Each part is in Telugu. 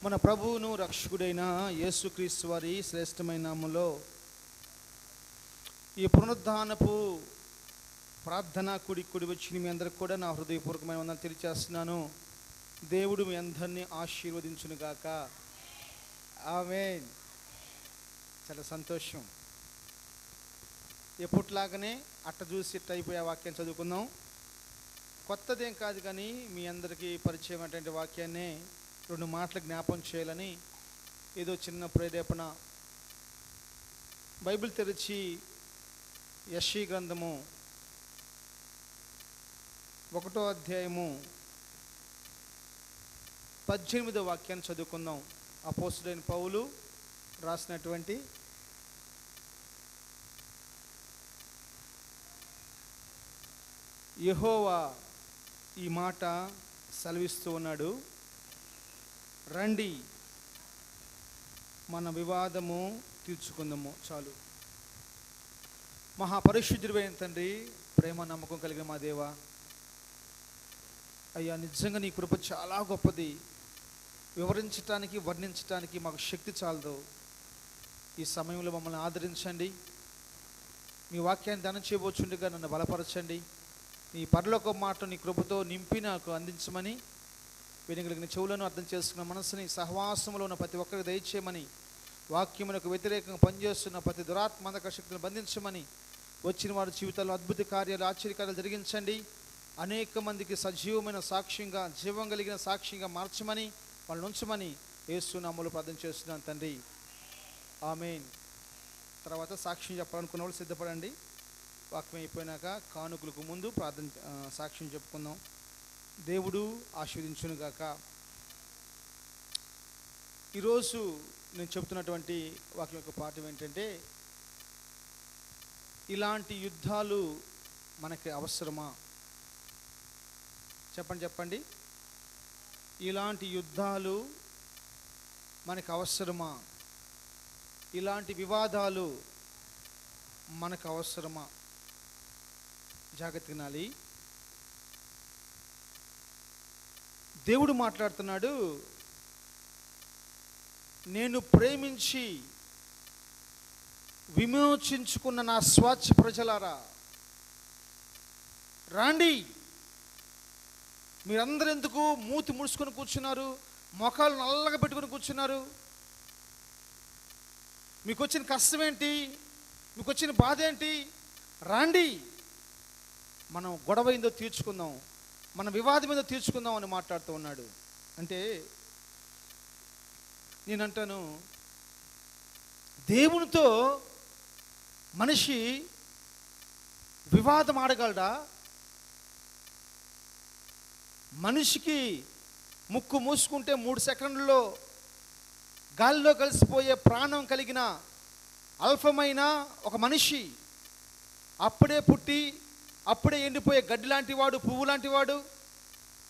మన ప్రభువును రక్షకుడైన యేసుక్రీస్తు వారి శ్రేష్టమైన నామములో ఈ పునరుద్ధానపు ప్రార్థన కూడి వచ్చిన మీ అందరికి కూడా నా హృదయపూర్వకమైన వందనాలు తెలియజేస్తున్నాను. దేవుడు మీ అందరినీ ఆశీర్వదించును గాక. ఆమేన్. చాలా సంతోషం. ఎప్పుట్లాగానే అట్ట చూసి ఇట్ట అయిపోయే వాక్యం చదువుకుందాం. కొత్తదేం కాదు, కానీ మీ అందరికీ పరిచయం అటువంటి వాక్యాన్ని 2 మాటలు జ్ఞాపం చేయాలని ఏదో చిన్న ప్రేరేపణ. బైబిల్ తెరిచి యెషయా గ్రంథము 1వ అధ్యాయము 18వ వాక్యాన్ని చదువుకుందాం. అపోస్తలుడైన పౌలు రాసినటువంటి యెహోవా ఈ మాట సెలవిస్తూ ఉన్నాడు, రండి మన వివాదము తీర్చుకుందాము. చాలు. మహాపరిశుద్ధుడైన తండ్రి, ప్రేమ నమ్మకం కలిగిన మా దేవా, అయ్యా నిజంగా నీ కృప చాలా గొప్పది. వివరించటానికి వర్ణించటానికి మాకు శక్తి చాలదు. ఈ సమయంలో మమ్మల్ని ఆదరించండి. మీ వాక్యాన్ని ధ్యానం చేయబోచుండగా నన్ను బలపరచండి. నీ పరలోక మాట నీ కృపతో నింపి నాకు అందించమని, వినగలిగిన చెవులను అర్థం చేసుకున్న మనసుని సహవాసంలో ఉన్న ప్రతి ఒక్కరికి దయచేయమని, వాక్యమునకు వ్యతిరేకంగా పనిచేస్తున్న ప్రతి దురాత్మక శక్తులను బంధించమని, వచ్చిన వారి జీవితాల్లో అద్భుత కార్యాలు ఆశ్చర్యకార్యాలు జరిగించండి. అనేక మందికి సజీవమైన సాక్ష్యంగా, జీవం కలిగిన సాక్ష్యంగా మార్చమని, వాళ్ళని ఉంచమని యేసు నామములో ప్రార్థన చేస్తున్నాను తండ్రి. ఆమేన్. తర్వాత సాక్ష్యం చెప్పాలనుకున్న వాళ్ళు సిద్ధపడండి. వాక్యం అయిపోయినాక కానుకలకు ముందు సాక్ష్యం చెప్పుకుందాం. దేవుడు ఆశీర్వదించును గాక. ఈరోజు నేను చెప్తున్నటువంటి వాక్యం యొక్క పాఠం ఏంటంటే, ఇలాంటి యుద్ధాలు మనకి అవసరమా? చెప్పండి. ఇలాంటి యుద్ధాలు మనకు అవసరమా? ఇలాంటి వివాదాలు మనకు అవసరమా? జాగ్రత్త వినాలి. దేవుడు మాట్లాడుతున్నాడు, నేను ప్రేమించి విమోచించుకున్న నా స్వచ్ఛ ప్రజలారా, రాండి. మీరందరూ ఎందుకు మూతి ముడుచుకొని కూర్చున్నారు? మొఖాలు నల్లగా పెట్టుకొని కూర్చున్నారు? మీకు వచ్చిన కష్టం ఏంటి? మీకు వచ్చిన బాధ ఏంటి? రాండి, మనం గొడవ ఏందో తీర్చుకుందాం, మన వివాదం ఏదో తీర్చుకుందాం అని మాట్లాడుతూ ఉన్నాడు. అంటే నేనంటాను, దేవునితో మనిషి వివాదం ఆడగలడా? మనిషికి ముక్కు మూసుకుంటే 3 సెకండ్లలో గాలిలో కలిసిపోయే ప్రాణం కలిగిన అల్పమైన ఒక మనిషి, అప్పుడే పుట్టి అప్పుడే ఎండిపోయే గడ్డి లాంటి వాడు, పువ్వు లాంటి వాడు,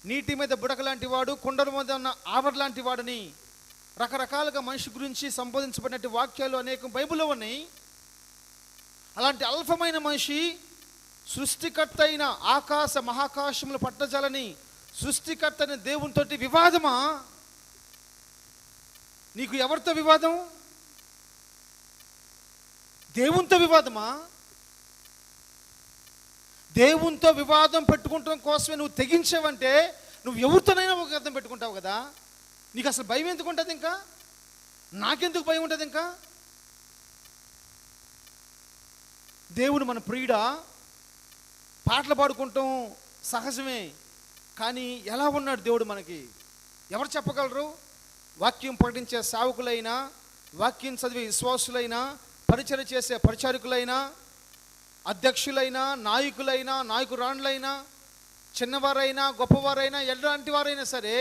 నీటి మీద బుడక లాంటి వాడు, కొండల మీద ఉన్న ఆవర్ లాంటి వాడని రకరకాలుగా మనిషి గురించి సంబోధించబడినట్టు వాక్యాలు అనేకం బైబిల్లో ఉన్నాయి. అలాంటి అల్పమైన మనిషి సృష్టికర్త అయిన ఆకాశ మహాకాశములు పట్టజాలని సృష్టికర్త అయిన దేవునితోటి వివాదమా? నీకు ఎవరితో వివాదం? దేవునితో వివాదమా? దేవునితో వివాదం పెట్టుకుంటాం కోసమే నువ్వు తెగించావంటే నువ్వు ఎవరితోనైనా ఒక అర్థం పెట్టుకుంటావు కదా. నీకు అసలు భయం ఎందుకు ఉంటుంది? ఇంకా నాకెందుకు భయం ఉంటుంది? ఇంకా దేవుడు మన ప్రియుడా. పాటలు పాడుకుంటాం సహజమే, కానీ ఎలా ఉన్నాడు దేవుడు మనకి ఎవరు చెప్పగలరు? వాక్యం ప్రకటించే సేవకులైనా, వాక్యం చదివే విశ్వాసులైనా, పరిచయం చేసే పరిచారకులైనా, అధ్యక్షులైనా, నాయకులైనా, నాయకురాండ్లైనా, చిన్నవారైనా గొప్పవారైనా, ఎలాంటి వారైనా సరే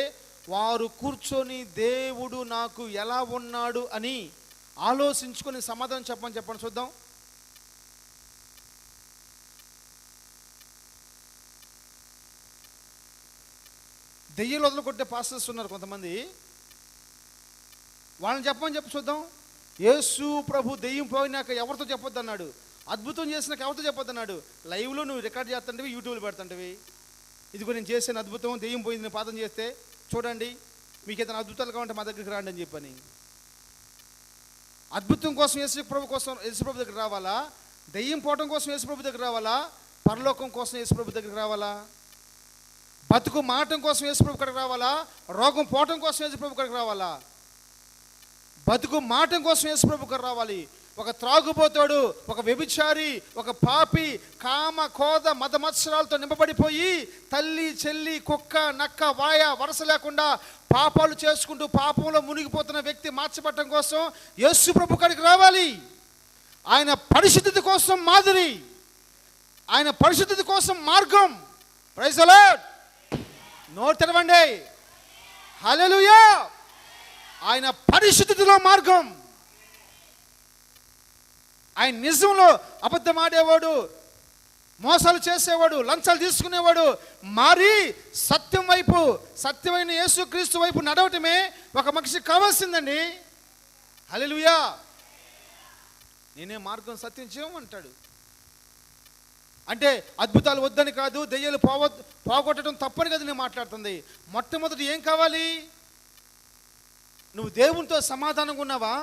వారు కూర్చొని దేవుడు నాకు ఎలా ఉన్నాడు అని ఆలోచించుకొని సమాధానం చెప్పండి చూద్దాం. దెయ్యాలు వదలగొట్టే పాస్టర్స్ ఉన్నారు కొంతమంది, వాళ్ళని చెప్పి చూద్దాం. యేసు ప్రభు దెయ్యం పోయినాక ఎవరితో చెప్పొద్దు అన్నాడు, అద్భుతం చేసినాక ఎవరితో చెప్పొద్దు అన్నాడు. లైవ్లో నువ్వు రికార్డ్ చేస్తుంటివి, యూట్యూబ్లో పెడుతుంటివి. ఇదిగో నేను చేసిన అద్భుతం, దెయ్యం పోయింది, నేను పాదం చేస్తే చూడండి. మీకు ఏదైనా అద్భుతాలు కావాలంటే మా దగ్గరికి రండి అని చెప్పని. అద్భుతం కోసం యేసుప్రభు దగ్గర రావాలా? దెయ్యం పోవటం కోసం యేసుప్రభు దగ్గర రావాలా? పరలోకం కోసం యేసుప్రభు దగ్గరికి రావాలా? బతుకు మాటం కోసం యేసుప్రభు కాడికి రావాలా? రోగం పోవటం కోసం యేసుప్రభు కాడికి రావాలా? బతుకు మాటం కోసం యేసుప్రభు కాడికి రావాలి. ఒక త్రాగుబోతాడు, ఒక వ్యభిచారి, ఒక పాపి, కామ కోద మద మత్సరాలతో నింపబడిపోయి తల్లి చెల్లి కుక్క నక్క వాయ వరస లేకుండా పాపాలు చేసుకుంటూ పాపంలో మునిగిపోతున్న వ్యక్తి మార్చబడటం కోసం యేసు ప్రభు కాడికి రావాలి. ఆయన పరిశుద్ధత కోసం మాదిరి, ఆయన పరిశుద్ధత కోసం మార్గం. Praise the Lord. నోరు తెరవండి. హల్లెలూయా. ఆయన పరిశుద్ధతలో మార్గం. ఆయన నిజంలో అబద్ధం ఆడేవాడు, మోసాలు చేసేవాడు, లంచాలు తీసుకునేవాడు మారి సత్యం వైపు, సత్యమైన యేసుక్రీస్తు వైపు నడవటమే ఒక మనిషికి కావాల్సిందండి. హల్లెలూయా. నేనే మార్గం సత్యం జీవం అంటాడు. అంటే అద్భుతాలు వద్దని కాదు, దెయ్యాలు పోగొట్టడం తప్పని కదా నేను మాట్లాడుతుంది. మొట్టమొదటి ఏం కావాలి? నువ్వు దేవునితో సమాధానంగా ఉన్నావా?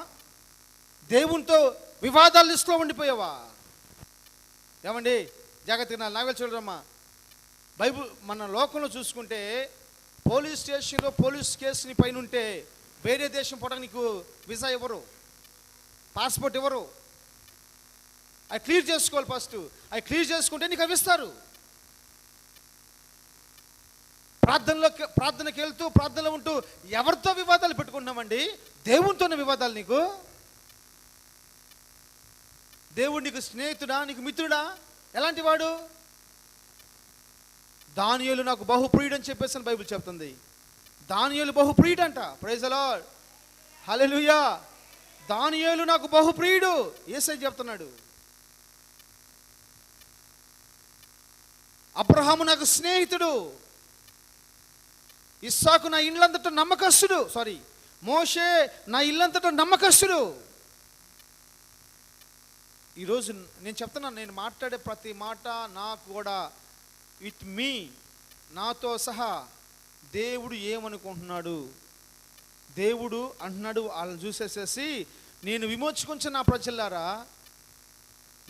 దేవునితో వివాదాల లిస్టులో ఉండిపోయావా? ఏమండి జాగ్రత్తగా నావే చూడరమ్మా. బైబుల్ మన లోకంలో చూసుకుంటే పోలీస్ స్టేషన్లో పోలీస్ కేసుని పైన ఉంటే వేరే దేశం పోవడానికి నీకు వీసా ఇవ్వరు, పాస్పోర్ట్ ఇవ్వరు. అవి క్లియర్ చేసుకోవాలి ఫస్ట్. అవి క్లియర్ చేసుకుంటే నీకు అవి ఇస్తారు. ప్రార్థనకి వెళ్తూ ప్రార్థనలో ఉంటూ ఎవరితో వివాదాలు పెట్టుకుంటున్నామండి? దేవునితోనే వివాదాలు. నీకు దేవుడు నీకు స్నేహితుడా, నీకు మిత్రుడా? ఎలాంటి వాడు? దానియేలు నాకు బహుప్రియుడు అని చెప్పేసి బైబిల్ చెప్తుంది. దానియేలు బహుప్రియుడు అంట. Praise the Lord. హల్లెలూయా. దానియేలు నాకు బహుప్రియుడు యేసయ్య చెప్తున్నాడు. అబ్రహాము నాకు స్నేహితుడు, ఇస్సాకు నా ఇల్లంతటా నమ్మకస్తుడు, మోషే నా ఇల్లంతటా నమ్మకస్తుడు. ఈరోజు నేను చెప్తున్నాను, నేను మాట్లాడే ప్రతి మాట నాకు కూడా విత్ మీ, నాతో సహా దేవుడు ఏమనుకుంటున్నాడు, దేవుడు అంటున్నాడు. వాళ్ళని చూసేసేసి నేను విమోచుకుంటున్న నా ప్రజలారా,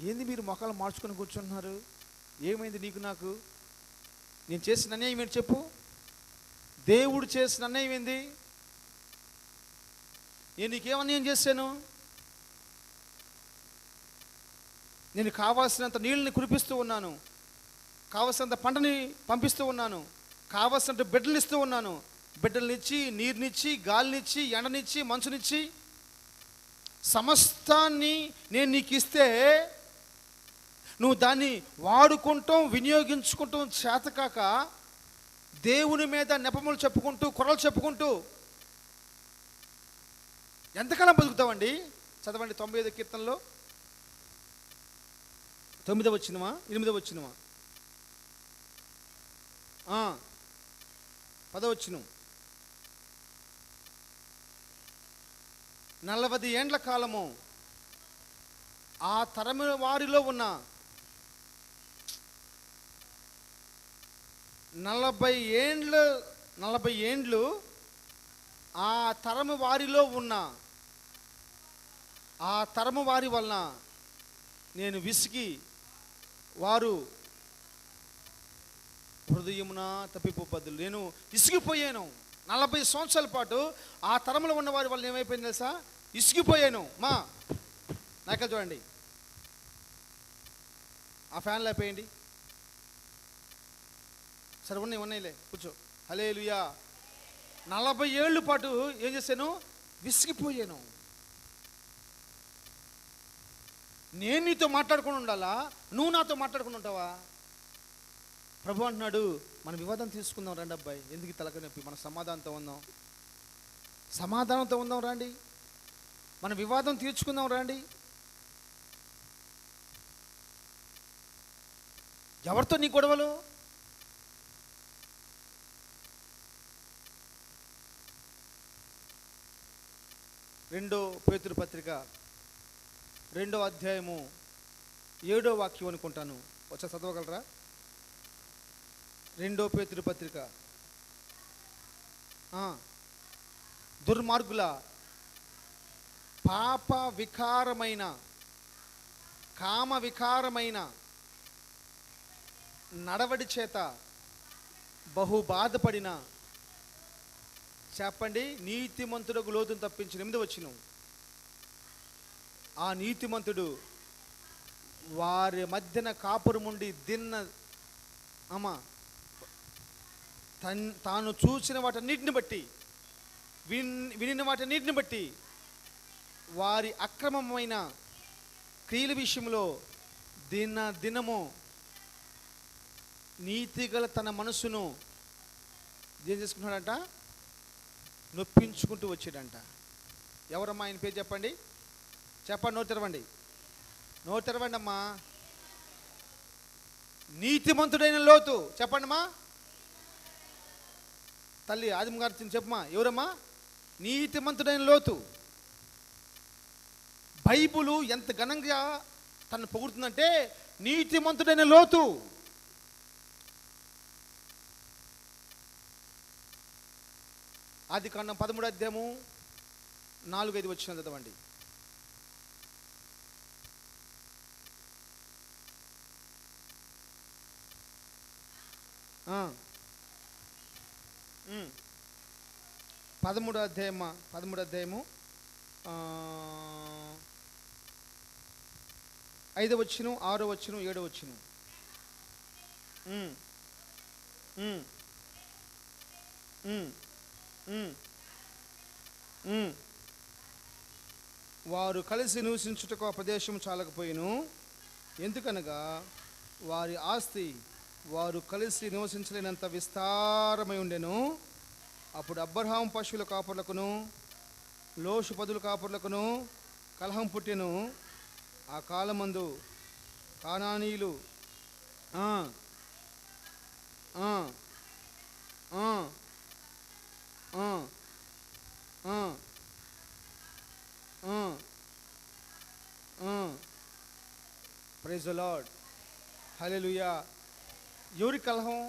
ఏంది మీరు మొక్కలు మార్చుకొని కూర్చుంటున్నారు? ఏమైంది నీకు నాకు? నేను చేసిన అన్యాయం ఏంటి చెప్పు? దేవుడు చేసిన అన్యాయం ఏంది? నేను నీకేమన్యాయం చేశాను? నేను కావాల్సినంత నీళ్ళని కురిపిస్తూ ఉన్నాను, కావాల్సినంత పంటని పంపిస్తూ ఉన్నాను, కావాల్సినంత బిడ్డలు ఇస్తూ ఉన్నాను. బిడ్డలనిచ్చి, నీరునిచ్చి, గాలినిచ్చి, ఎండనిచ్చి, మంచునిచ్చి సమస్తాన్ని నేను నీకు ఇస్తే నువ్వు దాన్ని వాడుకుంటాం, వినియోగించుకుంటాం చేతకాక దేవుని మీద నెపములు చెప్పుకుంటూ, కొరలు చెప్పుకుంటూ ఎంతకాలం బతుకుతావండి? చదవండి 95 కీర్తనలో 9వ వచనమా 8వ వచనమా 10వ వచనం. 40 ఏండ్ల కాలము ఆ తరము వారిలో ఉన్న 40 ఏండ్లు ఆ తరము వారిలో ఉన్న ఆ తరము వారి వలన నేను విసిగి వారు హృదయమున తప్పిపోపద్దులు. నేను ఇసిగిపోయాను. 40 సంవత్సరాల పాటు ఆ తరములో ఉన్న వారి వల్ల ఏమైపోయింది తెలుసా? ఇసిగిపోయాను. నాకే చూడండి, ఆ ఫ్యాన్లు అయిపోయండి. సరే ఉన్నాయిలే, కూర్చో. హల్లెలూయా. 40 ఏళ్ళ పాటు ఏం చేశాను? విసిగిపోయాను. నేను నీతో మాట్లాడుకుని ఉండాలా? నువ్వు నాతో మాట్లాడుకుని ఉంటావా? ప్రభు అంటున్నాడు, మన వివాదం తీసుకుందాం రండి అబ్బాయి, ఎందుకు తలక నొప్పి? మన సమాధానంతో ఉందాం రండి, మన వివాదం తీర్చుకుందాం రండి. ఎవరితో నీ గొడవలు? రెండో పేతురు పత్రిక 2వ అధ్యాయము 7వ వాక్యం అనుకుంటాను. వచ్చా చదవగలరా? 2 పేతురు పత్రిక దుర్మార్గుల పాప వికారమైన, కామ వికారమైన నడవడి చేత బహు బాధపడిన, చెప్పండి, నీతిమంతుడకు లోతును తప్పించిన 8వ వచనం. ఆ నీతిమంతుడు వారి మధ్యన కాపురముండి తాను చూసిన వాటన్నిటిని బట్టి, వినిన వాటన్నిటిని బట్టి వారి అక్రమమైన క్రియల విషయంలో దినము నీతిగల తన మనసును ఏం చేసుకున్నాడంట? నొప్పించుకుంటూ వచ్చాడంట. ఎవరమ్మా ఆయన పేరు? చెప్పండి, నోరు తెరవండి, నోరు తెరవండి అమ్మా. నీతిమంతుడైన లోతు. చెప్పండి అమ్మా. తల్లి ఆదిమ గారు చెప్పమ్మా, ఎవరమ్మా? నీతిమంతుడైన లోతు. బైబులు ఎంత ఘనంగా తను పొగుడుతుందంటే నీతిమంతుడైన లోతు. ఆదికాండం 13వ అధ్యాయము 4-5 వచనం చదవండి. పదమూడో అధ్యాయము 5వ వచనం, 6వ వచనం, 7వ వచనం. వారు కలిసి నివసించుటకు ఆ ప్రదేశం చాలకపోయిను, ఎందుకనగా వారి ఆస్తి వారు కలిసి నివసించలేనంత విస్తారమై ఉండెను. అప్పుడు అబ్రహాము పశువుల కాపర్లకును లోషు పదుల కాపర్లకును కలహం పుట్టెను. ఆ కాలమందు కానానీయులు ప్రైజ్ ది లార్డ్, హల్లెలూయా. ఎవరి కలహం?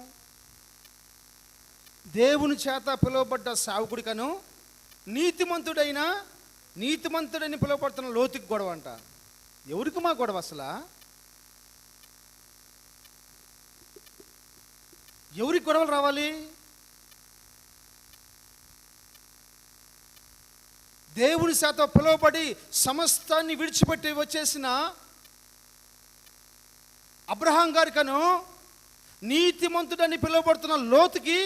దేవుని చేత పిలువబడ్డ సేవకుడికను నీతిమంతుడని పిలువబడుతున్న లోతుకి గొడవ అంట. ఎవరికి మా గొడవ? అసలు ఎవరికి గొడవలు రావాలి? దేవుని చేత పిలువబడి సమస్తాన్ని విడిచిపెట్టి వచ్చేసిన అబ్రహాం గారికను నీతిమంతుడని పిలువబడుతున్న లోతుకి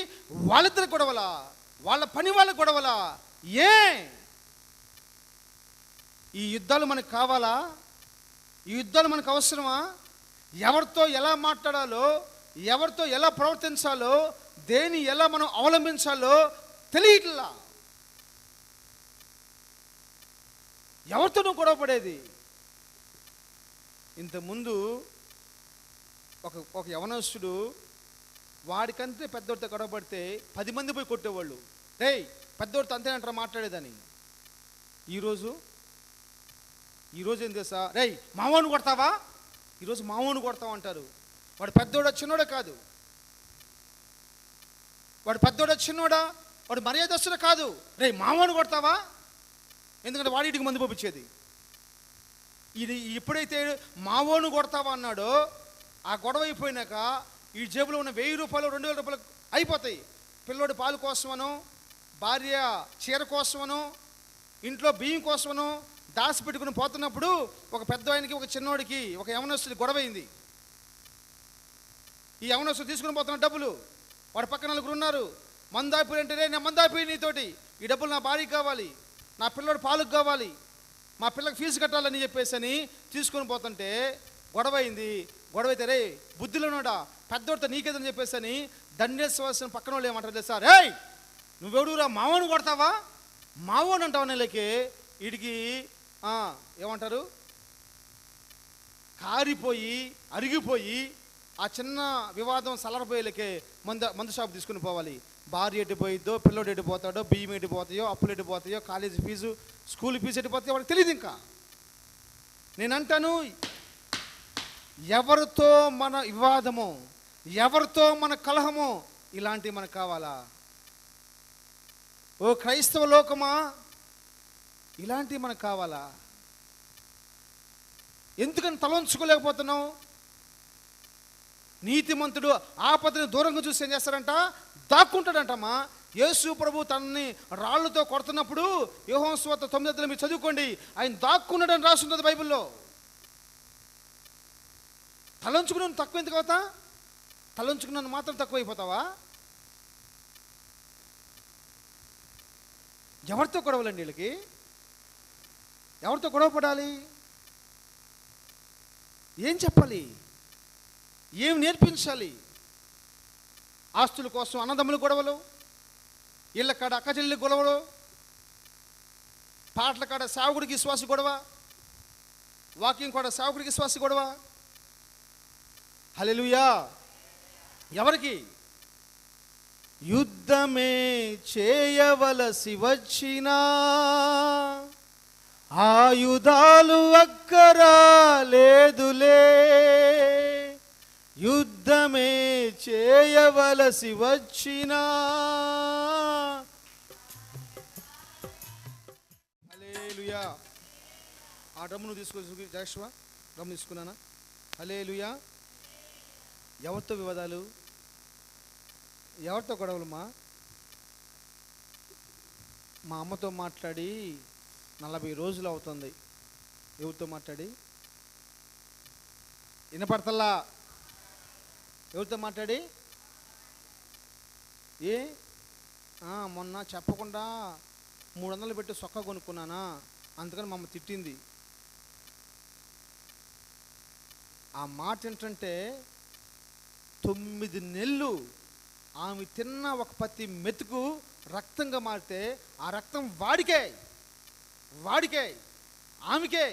వాళ్ళిద్దరు గొడవలా? వాళ్ళ పని వాళ్ళ గొడవలా? ఈ యుద్ధాలు మనకు కావాలా? ఈ యుద్ధాలు మనకు అవసరమా? ఎవరితో ఎలా మాట్లాడాలో, ఎవరితో ఎలా ప్రవర్తించాలో, దేని ఎలా మనం అవలంబించాలో తెలియట్లా. ఎవరితోనూ గొడవ పడేది. ఇంతకుముందు ఒక యవనస్తుడు వాడికంటే పెద్దోడితో గొడవ పడితే 10 మంది పోయి కొట్టేవాళ్ళు. పెద్దోడితో అంతేనంటారా మాట్లాడేదని. ఈరోజు ఏం తెలుసా? మావోను కొడతావా? ఈరోజు మావోను కొడతావా అంటారు. వాడు పెద్దోడా చిన్నోడా కాదు. వాడు పెద్దోడా చిన్నోడా, వాడు మర్యాదస్తుడా కాదు. మావోను కొడతావా? ఎందుకంటే వాడికి మందు పంపించేది. ఇది ఎప్పుడైతే మావోను కొడతావా అన్నాడో, ఆ గొడవ అయిపోయినాక ఈ జేబులో ఉన్న 1000 రూపాయలు 2000 రూపాయలు అయిపోతాయి. పిల్లోడి పాలు కోసమనో, భార్య చీర కోసమనో, ఇంట్లో బియ్యం కోసమనో దాచిపెట్టుకుని పోతున్నప్పుడు ఒక పెద్ద ఆయనకి ఒక చిన్నోడికి ఒక యవనస్తుడి గొడవ అయింది. ఈ యవనస్తుడు తీసుకుని పోతున్న డబ్బులు, వాడి పక్కన 4 ఉన్నారు. మందాయిపోయి అంటే, నేను మందాయిపోయి నీతోటి, ఈ డబ్బులు నా భార్యకి కావాలి, నా పిల్లోడి పాలకు కావాలి, మా పిల్లకి ఫీజు కట్టాలని చెప్పేసి అని తీసుకొని పోతుంటే గొడవ అయింది. గొడవ అయితే బుద్ధిలోనోడా పెద్దోడితో నీకేదని చెప్పేసి అని దండేశ్వర పక్కన వాళ్ళు ఏమంటారు తెలుసా? నువ్వెవడురా మావోను కొడతావా? మావోను అంటావు. నెలకి వీడికి ఏమంటారు, కారిపోయి అరిగిపోయి ఆ చిన్న వివాదం సలరపోయేలకే మందు షాపు తీసుకుని పోవాలి. భార్య ఎట్టిపోయిద్దో, పిల్లోడు ఎట్టిపోతాడో, బియ్యం ఎట్టిపోతాయో, అప్పులు ఎట్టిపోతాయో, కాలేజీ ఫీజు, స్కూల్ ఫీజు ఎట్టిపోతాయో వాడికి తెలియదు. ఇంకా నేనంటాను, ఎవరితో మన వివాదము, ఎవరితో మన కలహము, ఇలాంటివి మనకు కావాలా? ఓ క్రైస్తవ లోకమా, ఇలాంటివి మనకు కావాలా? ఎందుకని తలంచుకోలేకపోతున్నావు? నీతిమంతుడు ఆపదను దూరంగా చూసి ఏం చేస్తారంట? దాక్కుంటాడంటమ్మా. యేసు ప్రభు తనని రాళ్ళతో కొడుతున్నప్పుడు యోహాను సువార్త 9 మీరు చదువుకోండి, ఆయన దాక్కున్నాడని రాస్తుంటుంది బైబిల్లో. తలంచుకున్నాను తక్కువ ఎందుకు అవుతా? తలంచుకున్నాను మాత్రం తక్కువైపోతావా? ఎవరితో గొడవలండి వీళ్ళకి? ఎవరితో గొడవ పడాలి? ఏం చెప్పాలి? ఏం నేర్పించాలి? ఆస్తుల కోసం అన్నదమ్ముల గొడవలు, ఇళ్ళ కాడ అక్కచెల్లి గొడవలు, పాటల కాడ సేవకుడికి విశ్వాసి గొడవ, వాకింగ్ కాడ సేవకుడికి విశ్వాసి గొడవ. హల్లెలూయా. ఎవరికి? యుద్ధమే చేయవలసి వచ్చినా ఆయుధాలు అక్కరా లేదులే, యుద్ధమే చేయవలసి వచ్చినా. హల్లెలూయా. ఆ డ్రమ్మును తీసుకో జాషువా, డ్రమ్ తీసుకున్నానా? హల్లెలూయా. ఎవరితో వివాదాలు? ఎవరితో గొడవలమ్మా? మా అమ్మతో మాట్లాడి 40 రోజులు అవుతుంది. ఎవరితో మాట్లాడి? వినపడతల్లా? ఎవరితో మాట్లాడి? మొన్న చెప్పకుండా 300 పెట్టి సొక్క కొనుక్కున్నానా, అందుకని మా అమ్మ తిట్టింది. ఆ మాట ఏంటంటే 9 నెలలు ఆమె తిన్న ఒక ప్రతి మెతుకు రక్తంగా మారితే ఆ రక్తం వాడికే ఆమెకే.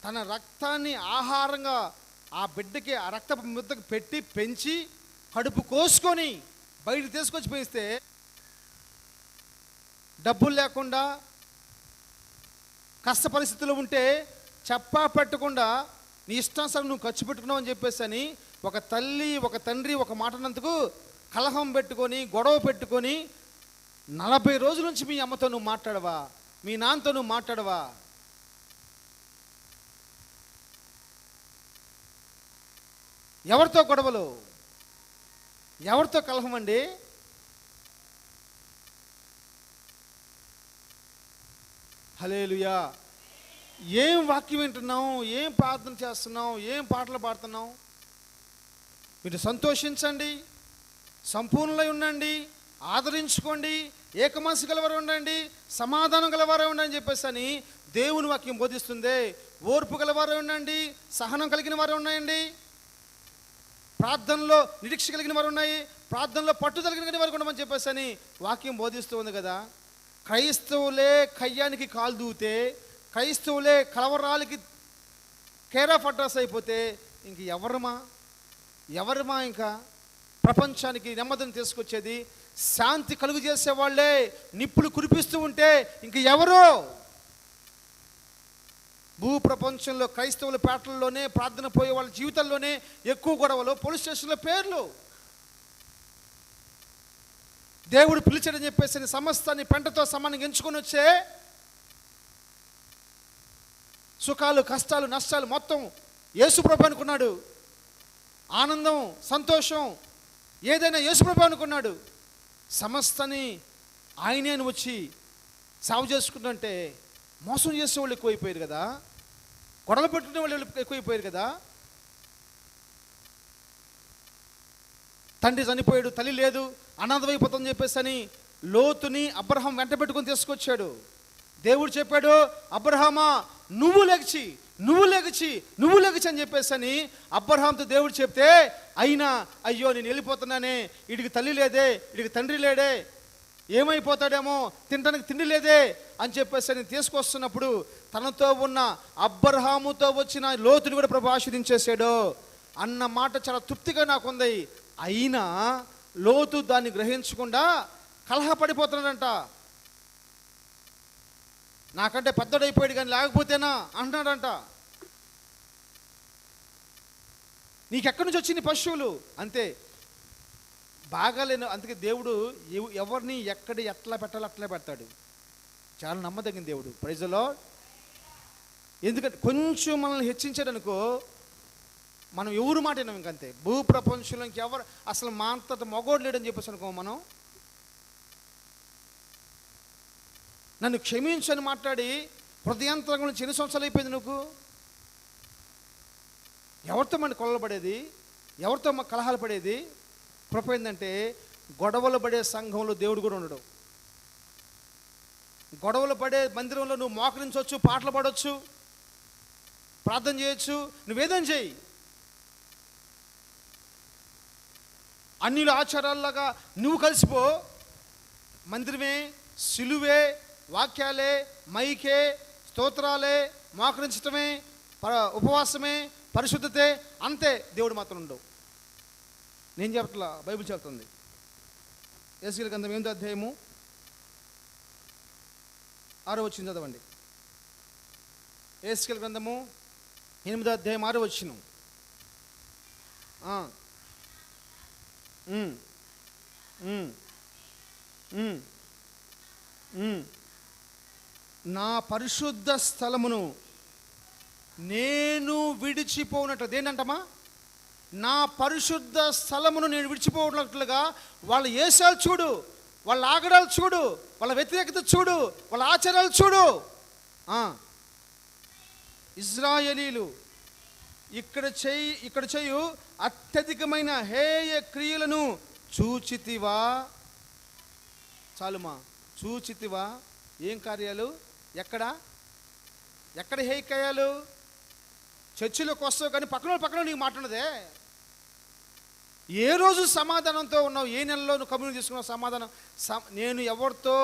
తన రక్తాన్ని ఆహారంగా ఆ బిడ్డకి ఆ రక్తపు ముద్దకు పెట్టి పెంచి కడుపు కోసుకొని బయటకు తీసుకొచ్చి పెంచితే డబ్బులు లేకుండా కష్ట పరిస్థితుల్లో ఉంటే చెప్పా పెట్టకుండా నీ ఇష్టానుసారం నువ్వు ఖర్చు పెట్టుకున్నావు అని చెప్పేసి అని ఒక తల్లి ఒక తండ్రి ఒక మాటనందుకు కలహం పెట్టుకొని గొడవ పెట్టుకొని 40 రోజుల నుంచి మీ అమ్మతో నువ్వు మాట్లాడవా? మీ నాన్నతో నువ్వు మాట్లాడవా? ఎవరితో గొడవలు? ఎవరితో కలహం అండి? హల్లెలూయా. ఏం వాక్యం వింటున్నాం? ఏం ప్రార్థన చేస్తున్నాం? ఏం పాటలు పాడుతున్నాం? మీరు సంతోషించండి, సంపూర్ణులై ఉండండి, ఆదరించుకోండి, ఏకమనసు గలవారు ఉండండి, సమాధానం గలవారే ఉండండి అని చెప్పేసి అని దేవుని వాక్యం బోధిస్తుంది. ఓర్పు గలవారే ఉండండి, సహనం కలిగిన వారు ఉన్నాయండి, ప్రార్థనలో నిరీక్ష కలిగిన వారు ఉన్నాయి, ప్రార్థనలో పట్టుదల కలిగిన వారు ఉండమని చెప్పేసి అని వాక్యం బోధిస్తూ ఉంది కదా. క్రైస్తవులే కయ్యానికి కాలు దూతే, క్రైస్తవులే కలవరాలకి కేర్ ఆఫ్ అడ్రస్ అయిపోతే ఇంక ఎవరమా ఇంకా ప్రపంచానికి నెమ్మదిని తీసుకొచ్చేది? శాంతి కలుగు చేసేవాళ్ళే నిప్పులు కురిపిస్తూ ఉంటే ఇంక ఎవరు? భూ ప్రపంచంలో క్రైస్తవుల పేటల్లోనే ప్రార్థన పోయే వాళ్ళ జీవితాల్లోనే ఎక్కువ గొడవలు, పోలీస్ స్టేషన్ల పేర్లు. దేవుడు పిలిచాడని చెప్పేసి సమస్తాన్ని పెంటతో సమానంగా ఎంచుకొని వచ్చే సుఖాలు కష్టాలు నష్టాలు మొత్తం యేసుప్రభు అనుకున్నాడు. ఆనందం సంతోషం ఏదైనా యేసుప్రభు అనుకున్నాడు. సమస్తని ఆయనే అని వచ్చి సాగు చేసుకుంటుంటే మోసం చేసే వాళ్ళు ఎక్కువైపోయారు కదా, గొడవలు పెట్టుకునే వాళ్ళు ఎక్కువైపోయారు కదా. తండ్రి చనిపోయాడు, తల్లి లేదు, అనాథమైపోతుందని చెప్పేసి అని లోతుని అబ్రహాం వెంట పెట్టుకొని తీసుకొచ్చాడు. దేవుడు చెప్పాడు, అబ్రహామా నువ్వు లెగిచి అని చెప్పేసి అని అబ్రహాంతో దేవుడు చెప్తే, అయినా అయ్యో నేను వెళ్ళిపోతున్నానే, వీడికి తల్లి లేదే, వీడికి తండ్రి లేడే, ఏమైపోతాడేమో, తినడానికి తిండి లేదే అని చెప్పేసి అని తీసుకొస్తున్నప్పుడు తనతో ఉన్న అబ్రహాముతో వచ్చిన లోతుని కూడా ప్రభు ఆశీర్వదించేశాడు అన్న మాట చాలా తృప్తిగా నాకుంది. అయినా లోతు దాన్ని గ్రహించకుండా కలహపడిపోతున్నాడంట. నాకంటే పెద్దడైపోయాడు కానీ లేకపోతేనా అంటున్నాడంట. నీకెక్కడి నుంచి వచ్చింది పశువులు? అంతే, బాగాలేను. అందుకే దేవుడు ఎవరిని ఎక్కడ ఎట్లా పెట్టాలో అట్లా పెడతాడు. చాలా నమ్మదగిన దేవుడు. Praise the Lord. ఎందుకంటే కొంచెం మనల్ని హెచ్చించాడు అనుకో, మనం ఎవరు మాట విన్నాం ఇంకంతే. భూ ప్రపంచంలో ఇంకెవరు అసలు మా అంతట మగోడు లేడని చెప్పేసి అనుకో, మనం నన్ను క్షమించని మాట్లాడి హృదయాంతరంగం నుంచి ఎన్ని సంవత్సరాలు అయిపోయింది నువ్వు? ఎవరితో మన కొల్లలు పడేది, ఎవరితో మా కలహాలు పడేది? కృప ఏంటంటే గొడవలు పడే సంఘంలో దేవుడు కూడా ఉండడు. గొడవలు పడే మందిరంలో నువ్వు మోకరించవచ్చు, పాటలు పాడవచ్చు, ప్రార్థన చేయొచ్చు, నువ్వేదైనా చేయి. అన్నిల ఆచారాల్లాగా నువ్వు కలిసిపో. మందిరమే, సిలువే, వాక్యాలే, మైకే, స్తోత్రాలే, మోకరించటమే, ఉపవాసమే, పరిశుద్ధతే, అంతే. దేవుడు మాత్రం ఉండవు. నేను చెప్పట్లా, బైబిల్ చెప్తుంది. యేసయ్య గ్రంథం 8వ అధ్యాయము 6వ వచనం చదవండి. యేసయ్య గ్రంథము 8వ అధ్యాయం 6వ వచనం. నా పరిశుద్ధ స్థలమును నేను విడిచిపోనట్లు. దేనంటమా? నా పరిశుద్ధ స్థలమును నేను విడిచిపోనట్లుగా వాళ్ళ ఏసాలు చూడు, వాళ్ళ ఆగడాలు చూడు, వాళ్ళ వ్యతిరేకత చూడు, వాళ్ళ ఆచారాలు చూడు. ఇజ్రాయేలీలు ఇక్కడ చేయు అత్యధికమైన హేయ క్రియలను చూచితివా? చాలుమా, చూచితివా? ఏం కార్యాలు? ఎక్కడ హేయ కార్యాలు? చర్చిలోకి వస్తావు కానీ పక్కన నీకు మాట్లాడదే. ఏ రోజు సమాధానంతో ఉన్నావు? ఏ నెలలో నువ్వు కమ్యూనిటీ తీసుకున్నావు సమాధానం? నేను ఎవరితో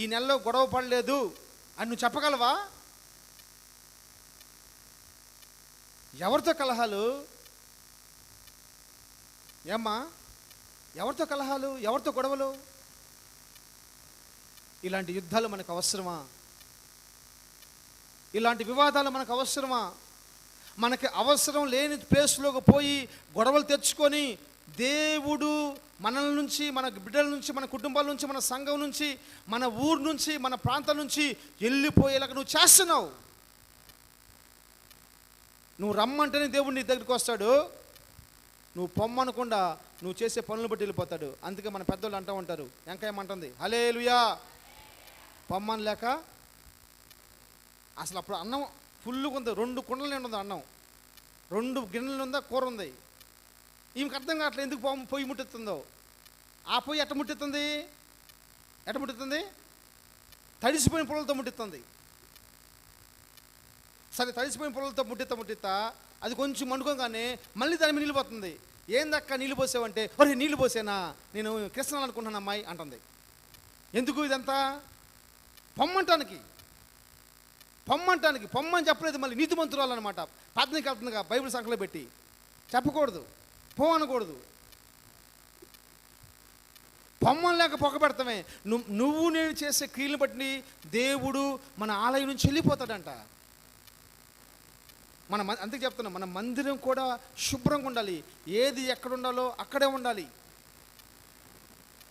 ఈ నెలలో గొడవ పడలేదు అని నువ్వు చెప్పగలవా? ఎవరితో కలహాలు? ఏమ్మా, ఎవరితో కలహాలు? ఎవరితో గొడవలు? ఇలాంటి యుద్ధాలు మనకు అవసరమా? ఇలాంటి వివాదాలు మనకు అవసరమా? మనకి అవసరం లేని ప్లేస్లోకి పోయి గొడవలు తెచ్చుకొని దేవుడు మనల నుంచి, మన బిడ్డల నుంచి, మన కుటుంబాల నుంచి, మన సంఘం నుంచి, మన ఊరు నుంచి, మన ప్రాంతం నుంచి వెళ్ళిపోయేలాగా నువ్వు చేస్తున్నావు. నువ్వు రమ్మంటేనే దేవుడు నీ దగ్గరికి వస్తాడు. నువ్వు పొమ్మనకుండా నువ్వు చేసే పనులు బట్టి వెళ్ళిపోతాడు. అందుకే మన పెద్దోళ్ళు అంటూ ఉంటారు, ఎంకేమంటుంది, హల్లెలూయా. పొమ్మని లేక అసలు అప్పుడు అన్నం ఫుల్గా ఉంది, 2 కుండలు నిండు ఉంది అన్నం, 2 గిన్నెలు ఉందా, కూర ఉంది. ఈమెకు అర్థం కావట్లేదు ఎందుకు పొయ్యి ముట్టెత్తుందో. ఆ పొయ్యి ఎట్ట ముట్టెత్తుంది? తడిసిపోయిన పొలలతో ముట్టిస్తుంది. సరే, తడిసిపోయిన పొలలతో ముట్టిస్తా అది కొంచెం మండుకోగానే మళ్ళీ దాని మీద నీళ్ళు పోతుంది. ఏందక్క నీళ్ళు పోసావంటే, ఒరే నీళ్ళు పోసేనా, నేను కృష్ణాలు అనుకుంటున్నాను అమ్మాయి అంటుంది. ఎందుకు ఇదంతా? పొమ్మంటానికి పొమ్మని చెప్పలేదు. మళ్ళీ నీతిమంతురాలు అనమాట. ప్రార్థనకి వెళ్తుందిగా, బైబిల్ సంఖ్యలో పెట్టి చెప్పకూడదు, పో అనకూడదు. పొమ్మని లేక పొగ పెడతామే. నువ్వు నేను చేసే క్రియలు బట్టి దేవుడు మన ఆలయం నుంచి వెళ్ళిపోతాడంట. అందుకే చెప్తున్నా, మన మందిరం కూడా శుభ్రంగా ఉండాలి. ఏది ఎక్కడ ఉండాలో అక్కడే ఉండాలి.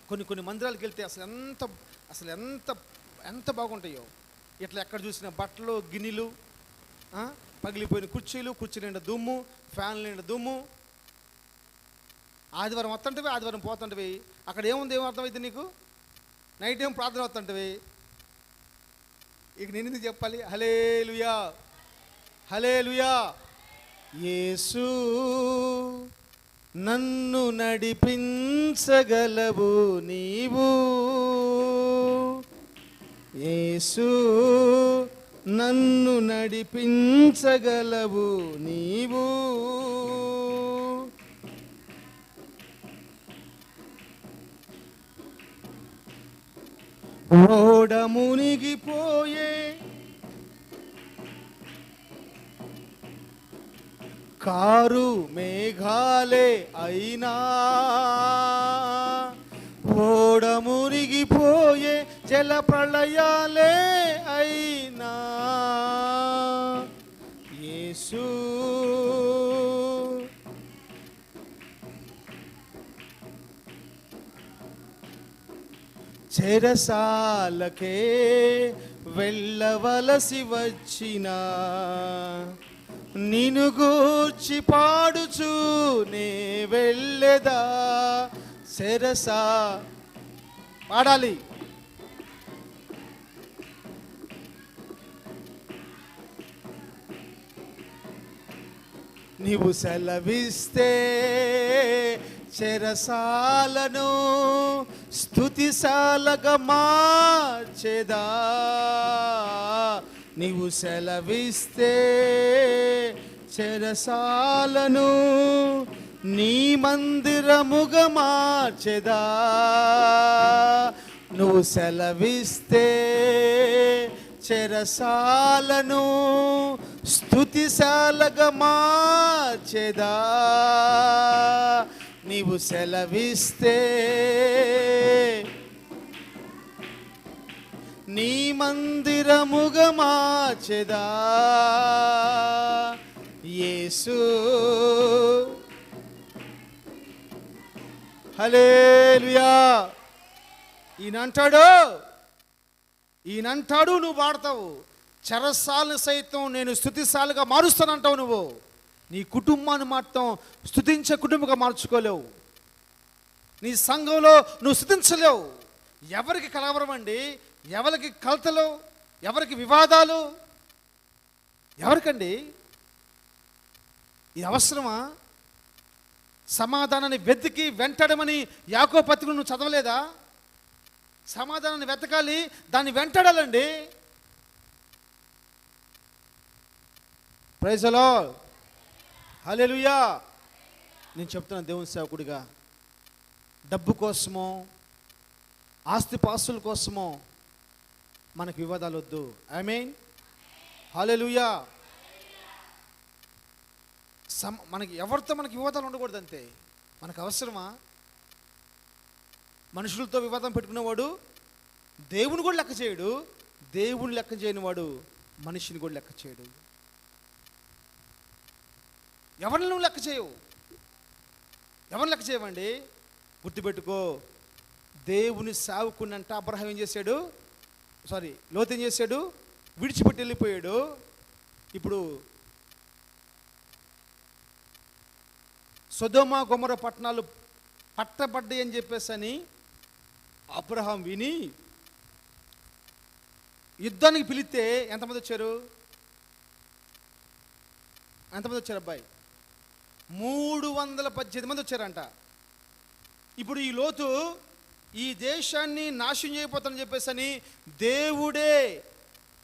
కొన్ని మందిరాలకు వెళ్తే అసలు ఎంత బాగుంటాయో. ఇట్లా ఎక్కడ చూసిన బట్టలు, గిన్నెలు, పగిలిపోయిన కుర్చీలు నిండా దుమ్ము, ఫ్యాన్లు నిండా దుమ్ము. ఆదివారం వస్తుంటవి, ఆదివారం పోతుంటవి. అక్కడ ఏముంది, ఏం అర్థమైంది నీకు? నైట్ ఏం ప్రార్థన వస్తుంటవి. ఇక నేను ఎందుకు చెప్పాలి? హల్లెలూయా, హల్లెలూయా. యేసు నన్ను నడిపించగలవు నీవు, యేసు నన్ను నడిపించగలవు నీవు, ఓడ మునిగిపోయే కారు మేఘాలే అయినా, ఓడ మునిగిపోయే జల ప్రళయాలే అయినా, యేసు చెరసాలకే వెళ్ళవలసి వచ్చిన నిన్ను గూర్చి పాడుచు నే వెళ్ళెదా. చెరసా పాడాలి. నీవు సెలవిస్తే చెరసాలను స్తుతిశాలగా మార్చెదా. నీవు సెలవిస్తే చెరసాలను నీ మందిరముగా మార్చెదా. నువ్వు సెలవిస్తే చెరసాలను స్తుతిశాలగా మార్చెదా. నీవు సెలవిస్తే నీ మందిరముగా మార్చెదా. యేసు హల్లెలూయా. ఈయనంటాడు నువ్వు పాడతావు. చెరసాలను సైతం నేను స్తుతిశాలుగా మారుస్తానంటావు. నువ్వు నీ కుటుంబాన్ని మాత్రం స్తుతించే కుటుంబంగా మార్చుకోలేవు. నీ సంఘంలో నువ్వు స్తుతించలేవు. ఎవరికి కలవరం అండి, ఎవరికి కలతలు, ఎవరికి వివాదాలు, ఎవరికండి ఇది అవసరమా? సమాధానాన్ని వెతికి వెంటాడమని యాకోబు పత్రికను నువ్వు చదవలేదా? సమాధానాన్ని వెతకాలి, దాన్ని వెంటాడాలండి. ప్రైజ్ ది లార్డ్, హల్లెలూయా. నేను చెప్తున్నాను దేవుని సేవకుడిగా, డబ్బు కోసమో ఆస్తిపాస్తుల కోసమో మనకు వివాదాలు వద్దు. ఆమేన్, హల్లెలూయా. మనకి ఎవరితో మనకి వివాదాలు ఉండకూడదు అంతే. మనకు అవసరమా? మనుషులతో వివాదం పెట్టుకునేవాడు దేవుని కూడా లెక్క చేయడు, దేవుని లెక్క చేయని వాడు మనిషిని కూడా లెక్క చేయడు. ఎవరిని నువ్వు లెక్క చేయవు. ఎవరిని లెక్క చేయవండి? గుర్తుపెట్టుకో, దేవుని సేవకున్నంట అబ్రహాం ఏం చేశాడు? లోతు ఏం చేశాడు? విడిచిపెట్టి వెళ్ళిపోయాడు. ఇప్పుడు సొదొమ గొమొర్రా పట్టణాలు పట్టబడ్డాయి అని చెప్పేసి అని అబ్రహాం విని యుద్ధానికి పిలిస్తే ఎంతమంది వచ్చారు? ఎంతమంది వచ్చారు అబ్బాయి? 318 మంది వచ్చారంట. ఇప్పుడు ఈ లోతు ఈ దేశాన్ని నాశనం చేయబోతానని చెప్పేసి అని దేవుడే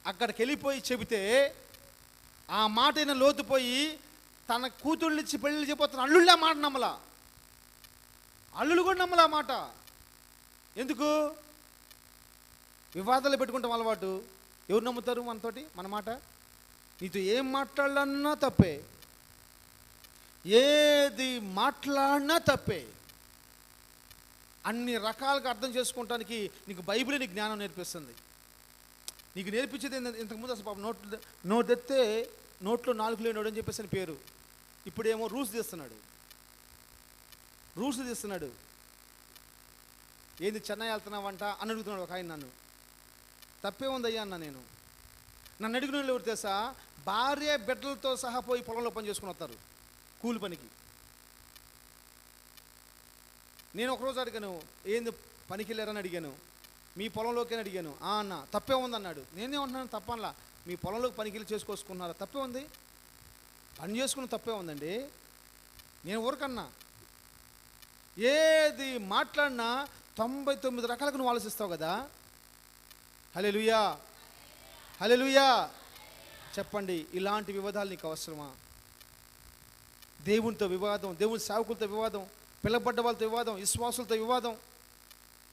అక్కడికి వెళ్ళిపోయి చెబితే ఆ మాట అయిన లోతు పోయి తన కూతుళ్ళు ఇచ్చి పెళ్ళి చెప్పిపోతున్న అల్లుళ్ళ మాట నమ్మలా. అల్లులు కూడా నమ్మలా మాట. ఎందుకు? వివాదాలు పెట్టుకుంటాం అలవాటు. ఎవరు నమ్ముతారు మనతోటి మన మాట? నీతో ఏం మాట్లాడాలన్నా తప్పే, ఏది మాట్లాడినా తప్పే. అన్ని రకాలుగా అర్థం చేసుకుంటానికి నీకు బైబిల్ నీకు జ్ఞానం నేర్పిస్తుంది. నీకు నేర్పించేది ఇంతకుముందు అసలు పాపం నోటెత్తే నోట్లో 4 లేనోడు అని చెప్పేసి అని పేరు. ఇప్పుడేమో రూల్స్ తీస్తున్నాడు. ఏంది చెన్నై వెళ్తున్నావంట అని అడుగుతున్నాడు ఒక ఆయన. నన్ను తప్పే ఉందయ్యా అన్న. నన్ను అడిగిన వాళ్ళు ఎవరు తెలుసా? భార్య బిడ్డలతో సహా పోయి పొలంలో పని చేసుకుని వస్తారు కూలి పనికి. నేను ఒకరోజు అడిగాను, ఏంది పనికి వెళ్ళారని అడిగాను. మీ పొలంలోకి అని అడిగాను. అన్న తప్పే ఉందన్నాడు. నేనేమంటున్నాను? తప్పనలా. మీ పొలంలోకి పనికి వెళ్ళి చేసుకొసుకున్నారా? తప్పే ఉంది. పని చేసుకుని తప్పే ఉందండి. నేను ఊరకన్నా ఏది మాట్లాడినా 99 రకాలకు నువ్వు ఆలోచిస్తావు కదా. హల్లెలూయా, హల్లెలూయా. చెప్పండి, ఇలాంటి వివాదాలు నీకు అవసరమా? దేవునితో వివాదం, దేవుని సేవకులతో వివాదం, పిల్లబడ్డ వాళ్ళతో వివాదం, విశ్వాసులతో వివాదం,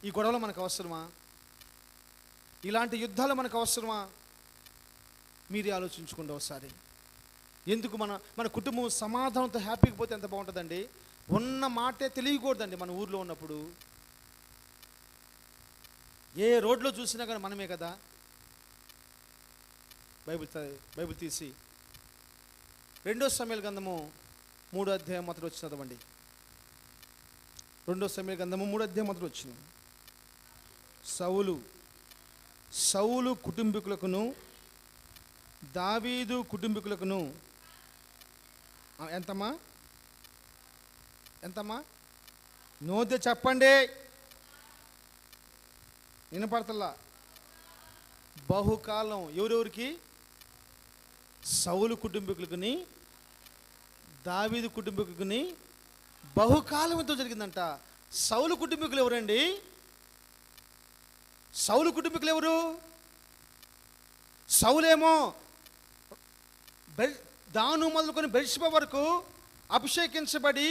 ఈ గొడవలు మనకు అవసరమా? ఇలాంటి యుద్ధాలు మనకు అవసరమా? మీరే ఆలోచించుకోండి ఒకసారి. ఎందుకు మన కుటుంబం సమాధానంతో హ్యాపీగా పోతే ఎంత బాగుంటుందండి. ఉన్న మాటే తెలియకూడదండి. మన ఊర్లో ఉన్నప్పుడు ఏ రోడ్లో చూసినా కానీ మనమే కదా. బైబిల్ తీసి 2 సమూయేలు గ్రంథము 3వ అధ్యాయం మొదటి వచ్చి చదవండి. 2 సమూయేలు గ్రంథము 3వ అధ్యాయం మొదటి వచ్చిన. సౌలు కుటుంబీకులకును దావీదు కుటుంబీకులకును ఎంతమ్మా నోదే చెప్పండి, వినపడతల్లా. బహుకాలం. ఎవరెవరికి? సౌలు కుటుంబీకులకుని దావీదు కుటుంబీకులకుని బహుకాలం ఎంతో జరిగిందంట. సౌలు కుటుంబీకులు ఎవరండి? సౌలు కుటుంబీకులు ఎవరు? సౌలేమో దాను మొదలుకొని బెర్షెబా వరకు అభిషేకించబడి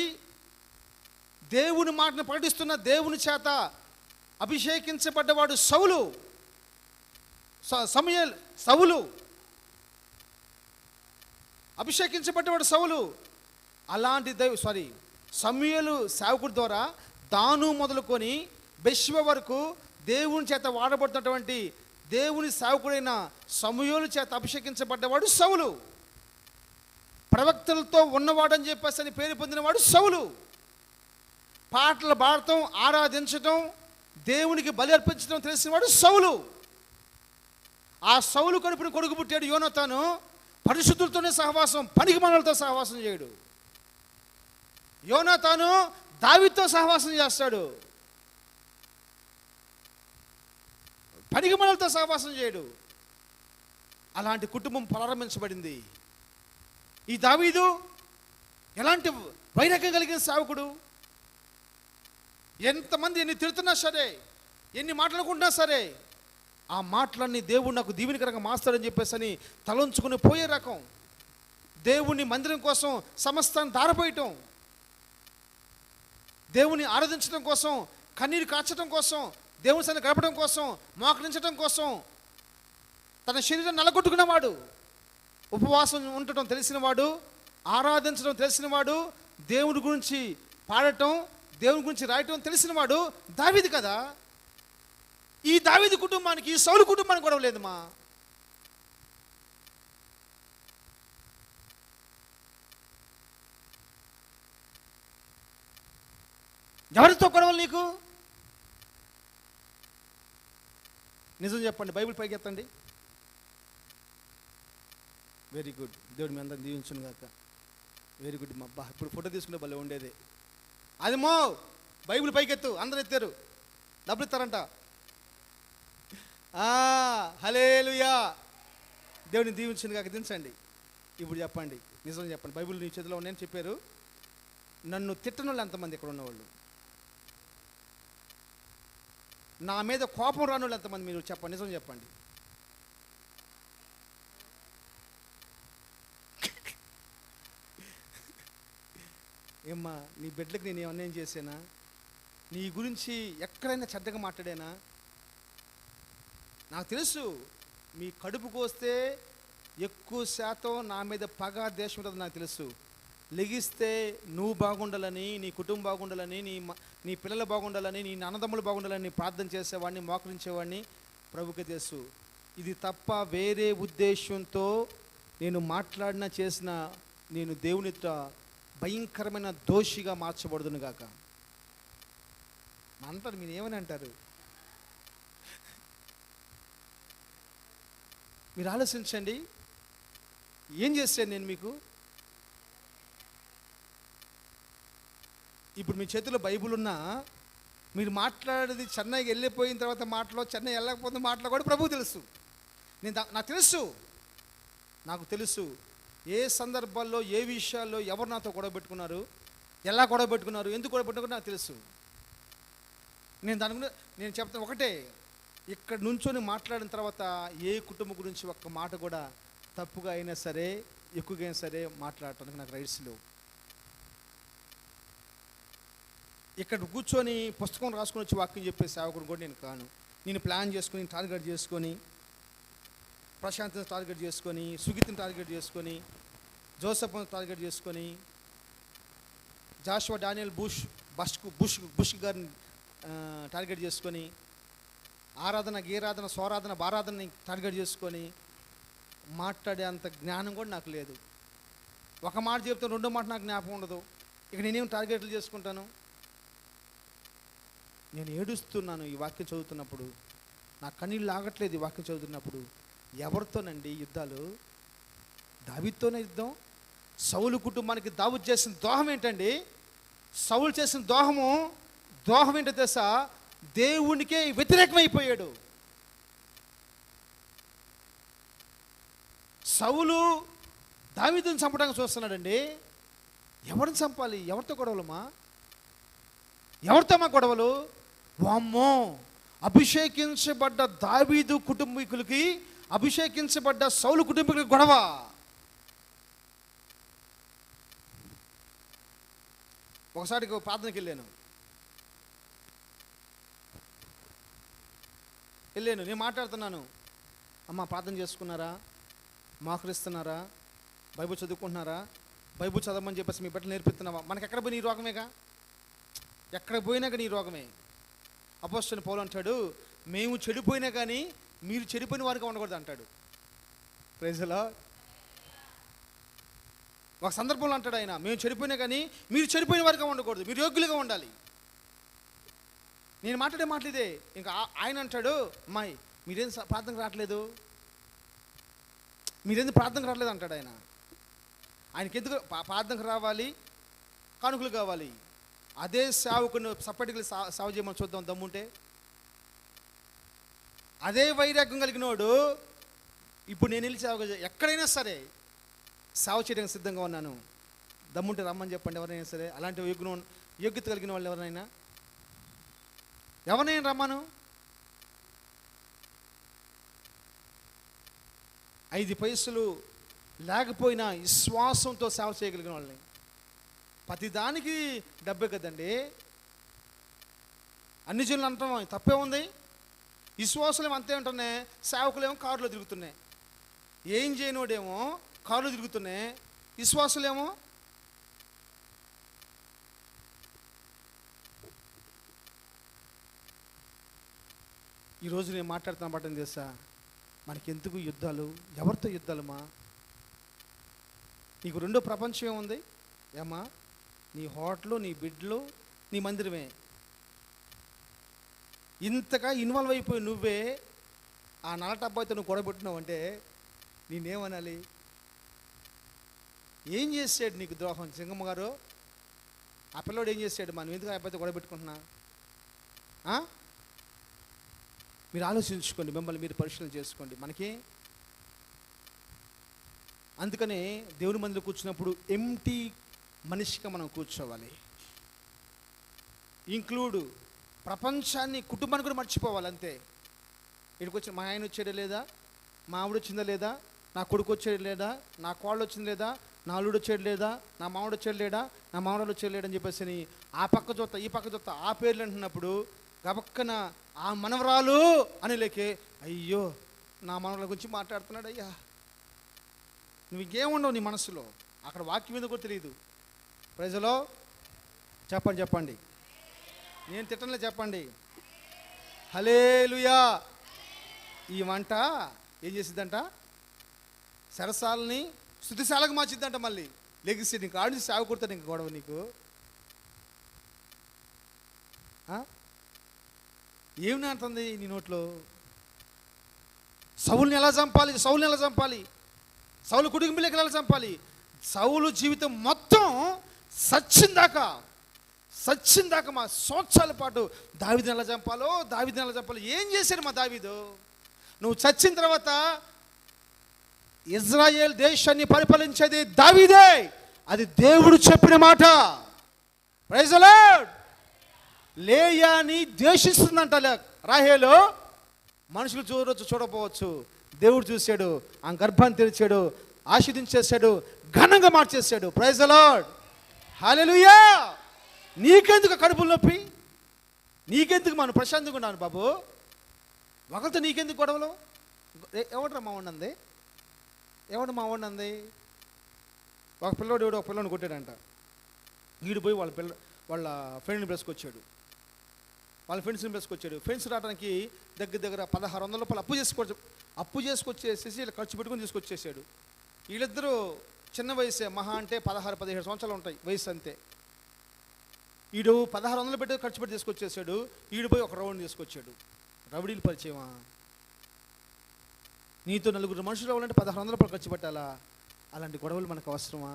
దేవుని మాటను ప్రకటిస్తున్న దేవుని చేత అభిషేకించబడ్డవాడు సౌలు. సౌలు అభిషేకించబడ్డవాడు సౌలు. అలాంటి సమూయేలు సేవకుడి ద్వారా దాను మొదలుకొని బెర్షెబా వరకు దేవుని చేత వాడబడుతున్నటువంటి దేవుని సేవకుడైన సమూయేలు చేత అభిషేకించబడ్డవాడు సౌలు. ప్రవక్తలతో ఉన్నవాడని చెప్పేసి అని పేరు పొందినవాడు సౌలు. పాటలు పాడటం, ఆరాధించటం, దేవునికి బలి అర్పించడం తెలిసినవాడు సౌలు. ఆ సౌలు కడుపుని కొడుకు పుట్టాడు యోనాతాను. పరిశుద్ధులతోనే సహవాసం, పనికిమాలినలతో సహవాసం చేయడు. యోనాతాను దావీదుతో సహవాసం చేస్తాడు, పనికిమాలినలతో సహవాసం చేయడు. అలాంటి కుటుంబం ప్రారంభించబడింది. ఈ దావీదు ఎలాంటి వైరాగ్యం కలిగిన సేవకుడు. ఎంతమంది ఎన్ని తిడుతున్నా సరే, ఎన్ని మాట్లాడుకుంటున్నా సరే, ఆ మాటలన్నీ దేవుడు నాకు దీవెనకరంగా మాస్తాడని చెప్పేసి అని తలంచుకుని పోయే రకం. దేవుని మందిరం కోసం సమస్తాన్ని దారపోయటం, దేవుని ఆరాధించడం కోసం, కన్నీరు కార్చడం కోసం, దేవుని సన్నిధిని గడపడం కోసం, మోకరించడం కోసం తన శరీరం నలగొట్టుకున్నవాడు. ఉపవాసం ఉండటం తెలిసినవాడు, ఆరాధించడం తెలిసినవాడు, దేవుని గురించి పాడటం, దేవుని గురించి రాయటం తెలిసినవాడు దావీదు కదా. ఈ దావీదు కుటుంబానికి, ఈ సౌలు కుటుంబానికి గొడవ లేదమ్మా. ఎవరితో గొడవలు నీకు? నిజం చెప్పండి, బైబిల్ పైకి ఎత్తండి. Very good. దేవుడు మీ అందరిని దీవించును గాక. Very good. మా అబ్బా, ఇప్పుడు ఫోటో తీసుకుంటే భలే ఉండేది. అదేమో బైబిల్ పైకెత్తు. అందరూ ఎత్తారు, డబ్బులు ఇస్తారంట. హల్లెలూయా. దేవుడిని దీవించును గాక. దించండి. ఇప్పుడు చెప్పండి, నిజం చెప్పండి. బైబిల్ నీ చేతిలో ఉన్నాయని చెప్పారు. నన్ను తిట్టని వాళ్ళు ఎంతమంది ఇక్కడ ఉన్నవాళ్ళు? నా మీద కోపం రాని వాళ్ళు ఎంతమంది? మీరు చెప్పండి, నిజం చెప్పండి. ఏమ్మా, నీ బిడ్డలకు నేను ఏమన్నా చేశానా? నీ గురించి ఎక్కడైనా చెడ్డగా మాట్లాడానా? నాకు తెలుసు, మీ కడుపు కోస్తే ఎక్కువ శాతం నా మీద పగ దేశం ఉంటుంది. నాకు తెలుసు. లెగిస్తే నువ్వు బాగుండాలని, నీ కుటుంబం బాగుండాలని, నీ పిల్లలు బాగుండాలని, నీ అన్నదమ్ములు బాగుండాలని ప్రార్థన చేసేవాడిని, మోకరించేవాడిని. ప్రభుకే తెలుసు. ఇది తప్ప వేరే ఉద్దేశంతో నేను మాట్లాడినా చేసిన నేను దేవునితో భయంకరమైన దోషిగా మార్చబడుదును గాక. అంటారు, మీరు ఏమని అంటారు? మీరు ఆలోచించండి, ఏం చేశాను నేను మీకు? ఇప్పుడు మీ చేతిలో బైబుల్ ఉన్నా, మీరు మాట్లాడేది చెన్నైకి వెళ్ళిపోయిన తర్వాత మాటలో, చెన్నై వెళ్ళకపోతే మాటలో కూడా ప్రభు తెలుసు. నాకు తెలుసు ఏ సందర్భాల్లో, ఏ విషయాల్లో ఎవరు నాతో గొడవ పెట్టుకున్నారు, ఎలా గొడవ పెట్టుకున్నారు, ఎందుకు గొడవ పెట్టుకున్నారు నాకు తెలుసు. నేను చెప్తాను ఒకటే, ఇక్కడ నుంచొని మాట్లాడిన తర్వాత ఏ కుటుంబం గురించి ఒక్క మాట కూడా తప్పుగా అయినా సరే, ఎక్కువగా అయినా సరే మాట్లాడటానికి నాకు రైట్స్ లేవు. ఇక్కడ కూర్చొని పుస్తకం రాసుకొని వచ్చి వాక్యం చెప్పే సేవకుడు కూడా నేను కాను. నేను ప్లాన్ చేసుకొని, టార్గెట్ చేసుకొని, ప్రశాంత్ని టార్గెట్ చేసుకొని, సుగీత్ని టార్గెట్ చేసుకొని, జోసఫ్ని టార్గెట్ చేసుకొని, జాషువా డానియల్ బుష్ గారిని టార్గెట్ చేసుకొని, ఆరాధన, గీరాధన, స్వరాధన, బారాధనని టార్గెట్ చేసుకొని మాట్లాడే అంత జ్ఞానం కూడా నాకు లేదు. ఒక మాట చెప్తే రెండో మాట నాకు జ్ఞాపకం ఉండదు. ఇక నేనేం టార్గెట్లు చేసుకుంటాను? నేను ఏడుస్తున్నాను ఈ వాక్యం చదువుతున్నప్పుడు, నా కన్నీళ్ళు ఆగట్లేదు ఈ వాక్యం చదువుతున్నప్పుడు. ఎవరితోనండి యుద్ధాలు? దావీదుతోనే యుద్ధం. సౌలు కుటుంబానికి దావీదు చేసిన ద్రోహం ఏంటండి? సౌలు చేసిన ద్రోహం ఏంటో తెలుసా? దేవునికే వ్యతిరేకమైపోయాడు. సౌలు దావీదుని చంపడానికి చూస్తున్నాడండి. ఎవరిని చంపాలి? ఎవరితో గొడవలమ్మా? ఎవరితో మా గొడవలు? వామ్మో, అభిషేకించబడ్డ దావీదు కుటుంబీకులకి, అభిషేకించబడ్డ సౌలు కుటుంబీకులకి గొడవ. ఒకసారి ప్రార్థనకి వెళ్ళాను. నేను మాట్లాడుతున్నాను. అమ్మ ప్రార్థన చేసుకున్నారా? మోకరిస్తున్నారా? బైబిల్ చదువుకుంటున్నారా? బైబిల్ చదవమని చెప్పేసి మీ బిడ్డలు నేర్పిస్తున్నావా? మనకి ఎక్కడ పోయిన ఈ రోగమేగా, ఎక్కడ పోయినా కానీ ఈ రోగమే. అపోస్తలుడైన పౌలు అంటాడు, మేము చెడిపోయినా కానీ మీరు చెడిపోయిన వారిగా ఉండకూడదు అంటాడు. Praise the Lord. ఒక సందర్భంలో అంటాడు ఆయన, మేము చెడిపోయినా కానీ మీరు చెడిపోయిన వారిగా ఉండకూడదు, మీరు యోగ్యులుగా ఉండాలి. నేను మాట్లాడే మాట్లాడే ఇంకా ఆయన అంటాడు, అమ్మాయి మీరేం ప్రార్థనకు రావట్లేదు, అంటాడు ఆయన. ఆయనకి ఎందుకు ప్రార్థనకు రావాలి? కానుకలు కావాలి. అదే సేవకుని సపరేట్గా సేవ చేయమని చూద్దాం దమ్ముంటే. అదే వైరాగ్యం కలిగినోడు ఇప్పుడు నేను వెళ్ళి సేవ ఎక్కడైనా సరే సేవ చేయడానికి సిద్ధంగా ఉన్నాను, దమ్ముంటే రమ్మని చెప్పండి ఎవరైనా సరే. అలాంటి యోగ్యత కలిగిన వాళ్ళు ఎవరైనా రమ్మను. 5 పైసలు లేకపోయినా విశ్వాసంతో సేవ చేయగలిగిన వాళ్ళని. ప్రతిదానికి డబ్బే కదండి. అన్ని జనులు అంటాం, తప్పే ఉంది. విశ్వాసులేమో అంతే ఉంటున్నాయి, సేవకులేమో కారులో తిరుగుతున్నాయి. ఏం చేయనోడేమో కారులో తిరుగుతున్నాయి, విశ్వాసులేమో ఈరోజు నేను మాట్లాడుతున్న బట్టని తెలుసా, మనకెందుకు యుద్ధాలు? ఎవరితో యుద్ధాలమ్మా? నీకు రెండో ప్రపంచం ఏముంది ఏమ్మా? నీ హోటలు, నీ బిడ్డలు, నీ మందిరమే. ఇంతగా ఇన్వాల్వ్ అయిపోయి నువ్వే ఆ నల్లటబ్బాయితో నువ్వు గొడవబెట్టినావు అంటే నేనేమనాలి? ఏం చేసాడు నీకు ద్రోహం? సింగమ్మ గారు, ఆ పిల్లోడు ఏం చేశాడు? మనం ఎందుకు ఆ అబ్బాయితో గొడవబెట్టుకుంటున్నా? మీరు ఆలోచించుకోండి, మిమ్మల్ని మీరు పరిశీలన చేసుకోండి. మనకి అందుకనే దేవుని మందిలో కూర్చున్నప్పుడు ఎంటీ మనిషిగా మనం కూర్చోవాలి. ఇంక్లూడ్ ప్రపంచాన్ని, కుటుంబాన్ని కూడా మర్చిపోవాలి అంతే. ఇక్కడికి వచ్చి మా ఆయన వచ్చాడే లేదా, మా ఆవిడ వచ్చిందా లేదా, నా కొడుకు వచ్చాడు లేదా, నా కోళ్ళు వచ్చింది లేదా, నా అల్లుడు వచ్చాడు లేదా, నా మామిడి వచ్చాడు లేడా, నా మామిడాలు వచ్చాడు లేడని చెప్పేసి ఆ పక్క చూస్తా ఈ పక్క చూస్తా ఆ పేర్లు అంటున్నప్పుడు గబక్కన ఆ మనవరాలు అని లేకే, అయ్యో నా మనవరాల గురించి మాట్లాడుతున్నాడు అయ్యా. నువ్వు ఇంకేముండవు నీ మనసులో, అక్కడ వాక్యం మీద కూడా తెలియదు. ప్రజలో చెప్పండి, నేను తిట్టంలే, చెప్పండి హల్లెలూయా. ఈ వంట ఏం చేసిద్దంట? సరసాలని స్తుతిశాలకు మార్చిద్దంట. మళ్ళీ లెగిసి నీకు ఆడి సాగు కొడతాడు ఇంక గొడవ నీకు. ఏమి అంటుంది నీ నోట్లో? సౌలుని ఎలా చంపాలి, సౌలు కుటుంబీలకు ఎలా చంపాలి? సౌలు జీవితం మొత్తం సచ్చిందాకా మా సంవత్సరాల పాటు దావీదుని ఎలా చంపాలో ఏం చేశాడు మా దావీదు? నువ్వు చచ్చిన తర్వాత ఇజ్రాయేల్ దేశాన్ని పరిపాలించేది దావీదే, అది దేవుడు చెప్పిన మాట. Praise the Lord. లేయాని ద్వేషిస్తుందంట రాహేలు. మనుషులు చూడకపోవచ్చు, దేవుడు చూశాడు, ఆ గర్భాన్ని తెరిచాడు, ఆశీర్వదించేశాడు, ఘనంగా మార్చేశాడు. Praise the Lord. హల్లెలూయా. నీకెందుకు కడుపులు నొప్పి? నీకెందుకు? మనం ప్రశాంతంగా ఉన్నాను బాబు, ఒకరితో నీకెందుకు గొడవలు? ఎవడరా మా వండంది? ఒక పిల్లోడిని కొట్టాడంట. వీడు పోయి వాళ్ళ ఫ్రెండ్ని బ్రసుకొచ్చాడు. ఫ్రెండ్స్ రావడానికి దగ్గర 1600 రూపాయలు అప్పు చేసుకొచ్చేసేసి ఇలా ఖర్చు పెట్టుకుని తీసుకొచ్చేసాడు. వీళ్ళిద్దరూ చిన్న వయసే, మహా అంటే 16-17 సంవత్సరాలు ఉంటాయి వయసు అంతే. ఈడు 1600 పెట్టి ఖర్చు పెట్టి తీసుకొచ్చేసాడు, ఈడు పోయి ఒక రౌండ్ తీసుకొచ్చాడు. రౌడీలు పరిచయమా? నీతో నలుగురు మనుషులు అవ్వాలంటే 1600 రూపాయలు ఖర్చు పెట్టాలా? అలాంటి గొడవలు మనకు అవసరమా?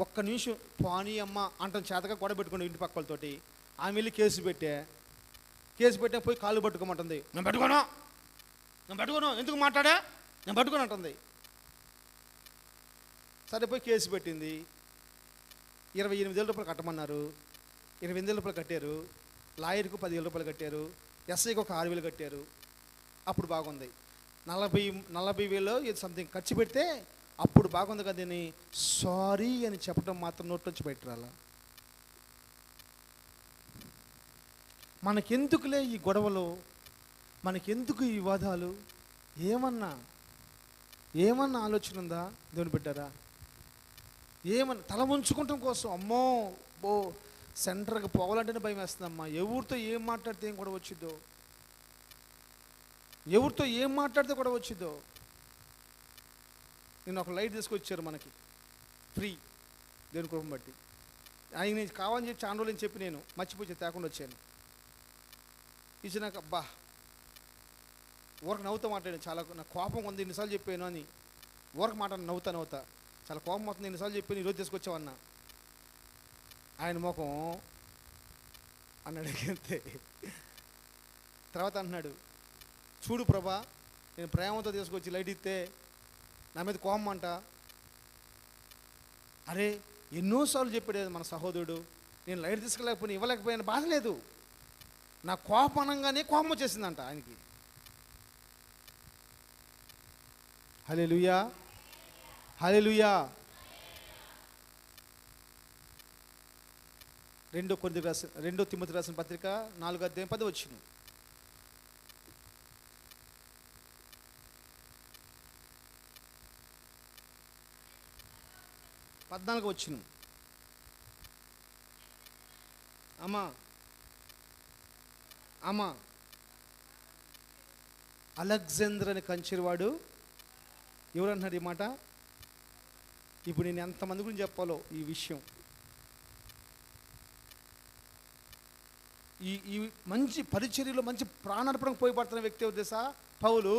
ఒక్క నిమిషం పానీ అమ్మ అంటాం చేతగా గొడవ పెట్టుకుని ఇంటి పక్కలతోటి. ఆమె వెళ్ళి కేసు పెట్టా పోయి కాళ్ళు పట్టుకోమంటుంది. నేను పట్టుకోను ఎందుకు మాట్లాడా, నేను పట్టుకోను అంటుంది. సరే పోయి కేసు పెట్టింది. 28,000 రూపాయలు కట్టమన్నారు. 28,000 రూపాయలు కట్టారు. లాయర్కు 10,000 రూపాయలు కట్టారు. ఎస్ఐకి ఒక 6,000 కట్టారు. అప్పుడు బాగుంది. 40,000 ఇది సంథింగ్ ఖర్చు పెడితే అప్పుడు బాగుంది కదని సారీ అని చెప్పడం మాత్రం నోట్లోంచి బయట రాలా. మనకెందుకులే ఈ గొడవలు, మనకెందుకు ఈ వివాదాలు? ఏమన్నా ఆలోచన ఉందా దేవుని పెట్టారా? ఏమన్నా తల ఉంచుకుంటాం కోసం అమ్మో సెంటర్కి పోవాలంటేనే భయం వేస్తుందమ్మా. ఎవరితో ఏం మాట్లాడితే ఏం గొడవ వచ్చిద్దో, నేను ఒక లైట్ తీసుకొచ్చారు మనకి ఫ్రీ దేవుని కృపను బట్టి. ఆయన కావాలని చెప్పి చాలా రోజులు చెప్పి నేను మర్చిపోయి తేకుండా వచ్చాను. ఇచ్చినాక ఊరకు నవ్వుతూ మాట్లాడాను. చాలా నాకు కోపం ఉంది, ఎన్నిసార్లు చెప్పాను అని. ఊరకు మాట నవ్వుతా చాలా కోపం అవుతుంది, ఎన్నిసార్లు చెప్పాను, ఈరోజు తీసుకొచ్చావన్నా. ఆయన ముఖం అన్నాడు అంతే. తర్వాత అంటున్నాడు, చూడు ప్రభా, నేను ప్రేమతో తీసుకొచ్చి లైట్ ఇస్తే నా మీద కోపం అంట. అరే ఎన్నోసార్లు చెప్పాడు మన సహోదరుడు, నేను లైట్ తీసుకెళ్ళకపోయినా ఇవ్వలేకపోయినా బాధ లేదు, నా కోపం అనగానే కోపం వచ్చేసిందంట ఆయనకి. హల్లెలూయా. 2 తిమోతి రాసిన పత్రిక 4:10 14 అమ్మా అలెగ్జాండర్ అని కంచెరవాడు ఎవరన్నాడు ఈ మాట? ఇప్పుడు నేను ఎంతమంది గురించి చెప్పాలో ఈ విషయం. ఈ మంచి పరిచర్యలో మంచి ప్రాణార్పణకు పోయబడుతున్న వ్యక్తి ఎవరు తెలుసా? పౌలు.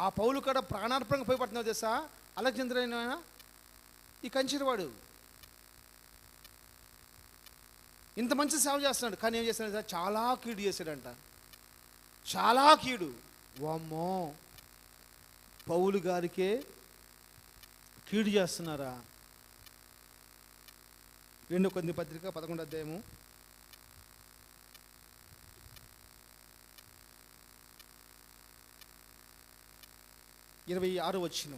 ఆ పౌలు కూడా ప్రాణార్పణకు పోయబడుతున్నావు తెలుసా? అలెగ్జాండర్ అయిన ఈ కంచెరవాడు ఇంత మంచి సేవ చేస్తున్నాడు, కానీ ఏం చేస్తున్నాడు? చాలా కీడు చేశాడంట, చాలా కీడు. వామ్మో, పౌలు గారికే కీడు చేస్తున్నారా? 2 కొరింథీ పత్రిక 11 26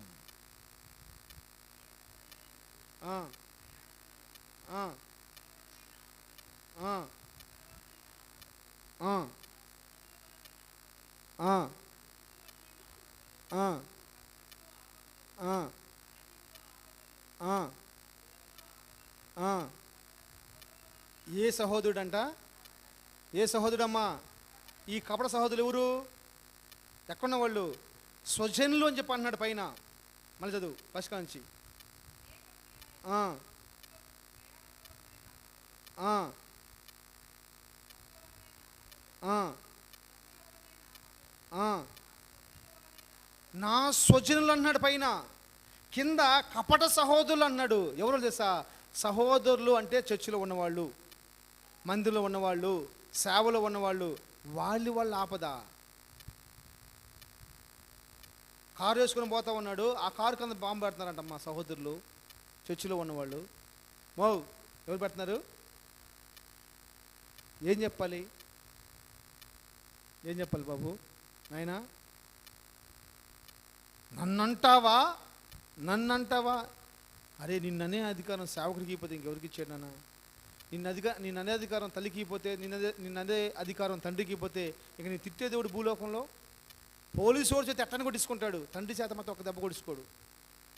ఏ సహోదరుడంట? ఏ సహోదరుడమ్మా? ఈ కపట సహోదరులు ఎవరు? ఎక్కడున్న వాళ్ళు? స్వజనులు అని చెప్పి అన్నాడు పైన. మళ్ళీ చదువు పసికాంచి. నా స్వజనులు అన్నాడు పైన, కింద కపట సహోదరులు అన్నాడు. ఎవరు తెలుసా? సహోదరులు అంటే చర్చిలో ఉన్నవాళ్ళు, మందిలో ఉన్నవాళ్ళు, సేవలో ఉన్నవాళ్ళు. వాళ్ళ ఆపద. కారు వేసుకొని పోతా ఉన్నాడు, ఆ కారు కింద బాంబు పెడుతున్నారంట మా సహోదరులు, చర్చిలో ఉన్నవాళ్ళు. ఎవరు పెడుతున్నారు? ఏం చెప్పాలి బాబు నాయనా? నన్నంటావా? అరే నిన్ననే అధికారం సేవకుడికి ఇవ్వకపోతే ఇంకెవరికి ఇచ్చాడు నాన్న? నిన్ననే అధికారం తల్లికి ఇవ్వకపోతే, నిన్నదే అధికారం తండ్రికి ఇవ్వకపోతే ఇక నీ తిట్టే దేవుడు భూలోకంలో పోలీసు వాడి చేత ఎట్టని కొట్టించుకుంటాడు, తండ్రి చేత మాత్రం ఒక దెబ్బ కొట్టించుకోడు,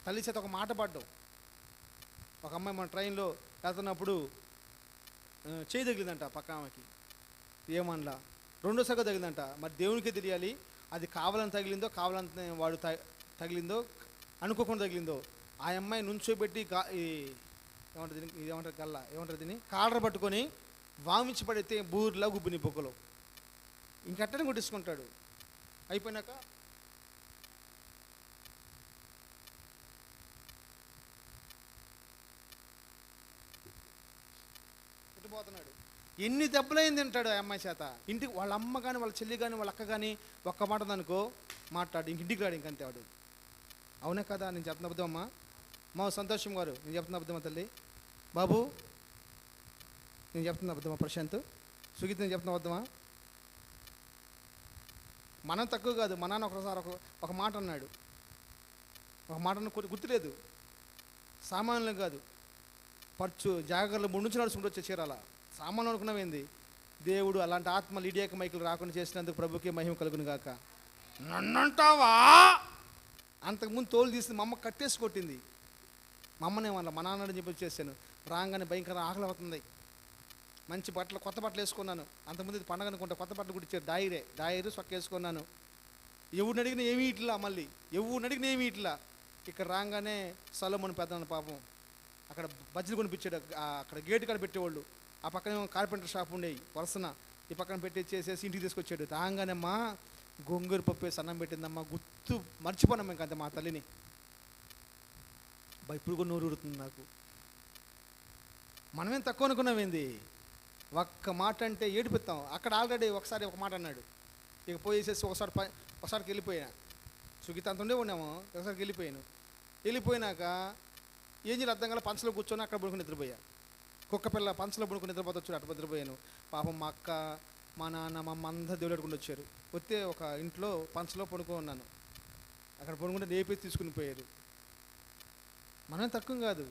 తల్లి చేత ఒక మాట పడ్డావు. ఒక అమ్మాయి మన ట్రైన్లో వెళ్తున్నప్పుడు చేయి తగిలిందంట పక్క ఆమెకి, ఏమనలా. రెండోసారిగా తగిలిందంట. మరి దేవునికే తెలియాలి అది కావాలని తగిలిందో, కావాలని వాడు తగిలిందో, అనుకోకుండా తగిలిందో. ఆ అమ్మాయి నుంచోబెట్టి ఏమంటారు దీనికి, ఇది ఏమంటారు గల్ల, ఏమంటారు దీన్ని, కాలర పట్టుకొని వామించి పడితే బూర్లా గుబ్బుని బొక్కలో ఇంకట్టని కొట్టించుకుంటాడు. అయిపోయినాక పోతున్నాడు. ఎన్ని దెబ్బలైంది తింటాడు ఆ అమ్మాయి చేత. ఇంటికి వాళ్ళ అమ్మ కానీ వాళ్ళ చెల్లి కానీ వాళ్ళ అక్క కానీ ఒక్క మాట అనుకో మాట్లాడు, ఇంటికి రాడు ఇంకంతే వాడు. అవునే కదా, నేను చెప్తున్న అబద్ధం అమ్మా? మా సంతోషం గారు, నేను చెప్తున్న అబద్ధమా తల్లి? బాబు నేను చెప్తున్న అబద్ధమా? ప్రశాంత్, సుగీత్ నేను చెప్తున్న అబద్ధమా? మనం తక్కువ కాదు. మా నాన్న ఒకసారి ఒక మాట అన్నాడు, ఒక మాట గుర్తులేదు, సామాన్యం కాదు, పర్చు జాగ్రత్తలు 3 నుంచి నడుచుకుంటూ వచ్చే చీరాల సామాన్లు అనుకున్నామేంది. దేవుడు అలాంటి ఆత్మ లీడియాకి మైకులు రాకుండా చేసినందుకు ప్రభుకే మహిమ కలుగును గాక. నన్నంటావా? అంతకుముందు తోలు తీసి మా అమ్మ కట్టేసి కొట్టింది. మా అమ్మనేమన్నా మా నాన్నని చెప్పి చేశాను. రాగానే భయంకర ఆకలి అవుతుంది. మంచి బట్టలు, కొత్త బట్టలు వేసుకున్నాను. అంతకుముందు ఇది పండగ అనుకుంటా, కొత్త బట్టలు కూడా ఇచ్చారు. డాయిరు సొక్క వేసుకున్నాను. ఎవరిని అడిగిన ఏమీ ఇట్లా, మళ్ళీ ఎవరిని అడిగిన ఏమీ ఇట్లా. ఇక్కడ రాగానే సొలొమోను పెద్దన్న పాపం అక్కడ బజ్జీలు కొనిపించాడు. అక్కడ గేటు కాడ పెట్టేవాళ్ళు. ఆ పక్కన కార్పెంటర్ షాప్ ఉండేవి వరుసన. ఈ పక్కన పెట్టి చేసేసి ఇంటికి తీసుకొచ్చాడు. రాగానేమ్మా గోంగూర పప్పు వేసి అన్నం పెట్టిందమ్మా. గుర్తు మర్చిపోనమ్మా ఇంకంతే మా తల్లిని. ఇప్పుడు కూడా నోరు ఊరుతుంది నాకు. మనమేం తక్కువ అనుకున్నామేంది? ఒక్క మాట అంటే ఏడిపిస్తాం. అక్కడ ఆల్రెడీ ఒకసారి ఒక మాట అన్నాడు. ఇక పోయేసేసి ఒకసారికి వెళ్ళిపోయా. సుగీత అంత ఉండే ఉన్నాము. ఒకసారికి వెళ్ళిపోయినాక ఏం చేయాలి అర్థం కాల. పంచలో కూర్చొని అక్కడ పడుకుని నిద్రపోయా. కుక్క పిల్ల పంచలో పడుకుని నిద్రపోతొచ్చు, అటు నిద్రపోయాను. పాపం మా అక్క, మా నాన్న, మా అమ్మ అందరూ దేవుడు అడుగుని వచ్చారు. వస్తే ఒక ఇంట్లో పంచలో పడుకో ఉన్నాను. అక్కడ పడుకుంటే లేపేసి తీసుకుని పోయారు. మనం తక్కువ కాదు.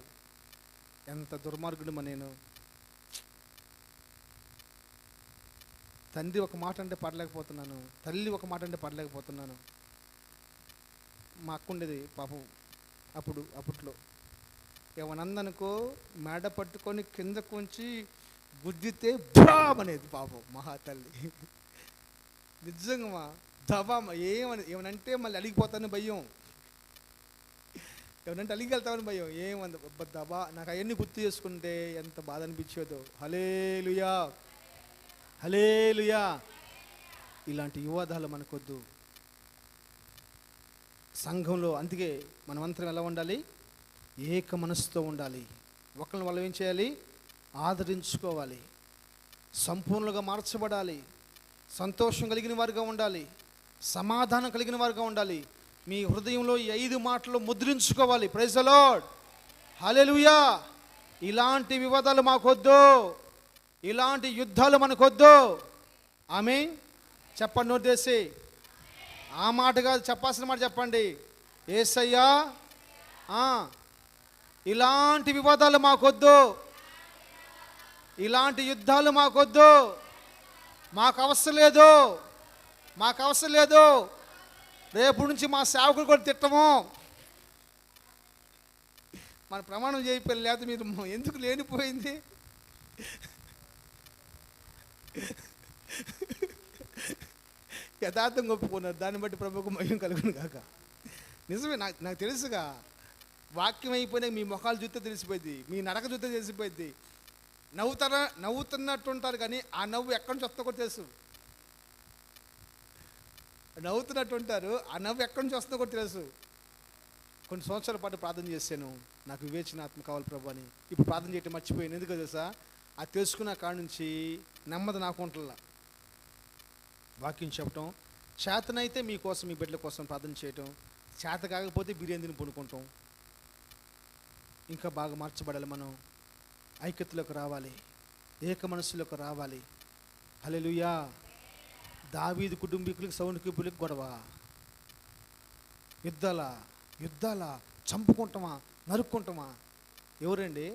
ఎంత దుర్మార్గుడు మా నేను. తండ్రి ఒక మాట అంటే పడలేకపోతున్నాను, తల్లి ఒక మాట అంటే పడలేకపోతున్నాను. మా అక్క ఉండేది పాపం అప్పట్లో ఏమనందనుకో మేడ పట్టుకొని కిందకు ఉంచి గుద్దితే బామనేది పాపం మహాతల్లి. నిజంగా దబామ ఏమనంటే మళ్ళీ అలిగిపోతాను భయం, ఏమనంటే అలిగి వెళ్తామని భయం. ఏమంది దబా. నాకు అవన్నీ గుర్తు చేసుకుంటే ఎంత బాధ అనిపించేదో. హల్లెలూయా, హల్లెలూయా. ఇలాంటి వివాదాలు మనకొద్దు సంఘంలో. అందుకే మనమంతరం ఎలా ఉండాలి? ఏక మనసుతో ఉండాలి. ఒకరిని వాళ్ళు ఏం చేయాలి? ఆదరించుకోవాలి. సంపూర్ణంగా మార్చబడాలి. సంతోషం కలిగిన వారుగా ఉండాలి. సమాధానం కలిగిన వారుగా ఉండాలి. మీ హృదయంలో ఈ 5 మాటలు ముద్రించుకోవాలి. ప్రైజ్ ది లార్డ్, హల్లెలూయా. ఇలాంటి వివాదాలు మాకొద్దు, ఇలాంటి యుద్ధాలు మనకొద్దు. ఆమేన్ చెప్పండి నోటేసి. ఆ మాట కాదు, చెప్పాల్సిన మాట చెప్పండి. యేసయ్యా ఇలాంటి వివాదాలు మాకొద్దు, ఇలాంటి యుద్ధాలు మాకొద్దు, మాకు అవసరం లేదు. రేపు నుంచి మా సేవకులు కూడా తిట్టము. మన ప్రమాణం చేయకపోయి, లేదా మీరు ఎందుకు లేనిపోయింది? యథార్థంగా ఒప్పుకున్నారు. దాన్ని బట్టి ప్రభువుకు మహిమ కలుగును కాక. నిజమే, నాకు తెలుసుగా. వాక్యం అయిపోయినాక మీ ముఖాలు చూస్తే తెలిసిపోయింది, మీ నడక చూస్తే తెలిసిపోయింది. నవ్వుతున్నట్టు ఉంటారు కానీ ఆ నవ్వు ఎక్కడి నుంచి వస్తుందో కూడా తెలుసు. నవ్వుతున్నట్టు ఉంటారు, ఆ నవ్వు ఎక్కడి నుంచి వస్తుందో కూడా తెలుసు. కొన్ని సంవత్సరాల పాటు ప్రార్థన చేశాను, నాకు వివేచన ఆత్మ కావాలి ప్రభు అని. ఇప్పుడు ప్రార్థన చేయటం మర్చిపోయాను. ఎందుకు తెలుసా? అది తెలుసుకున్న కాడ నుంచి నెమ్మది నాకు ఉంటుందా. వాక్యం చెప్పటం చేతనైతే మీకోసం, మీ బిడ్డల కోసం ప్రార్థన చేయటం, చేత కాకపోతే బిర్యానీ తిని పడుకుంటాం. ఇంకా బాగా మార్చబడాలి. మనం ఐక్యతలోకి రావాలి, ఏక మనస్సులోకి రావాలి. హల్లెలూయా. దావీదు కుటుంబీకులకు, సౌందర్యకులకు గొడవ, యుద్ధాల చంపుకుంటామా, నరుక్కుంటామా? ఎవరండి?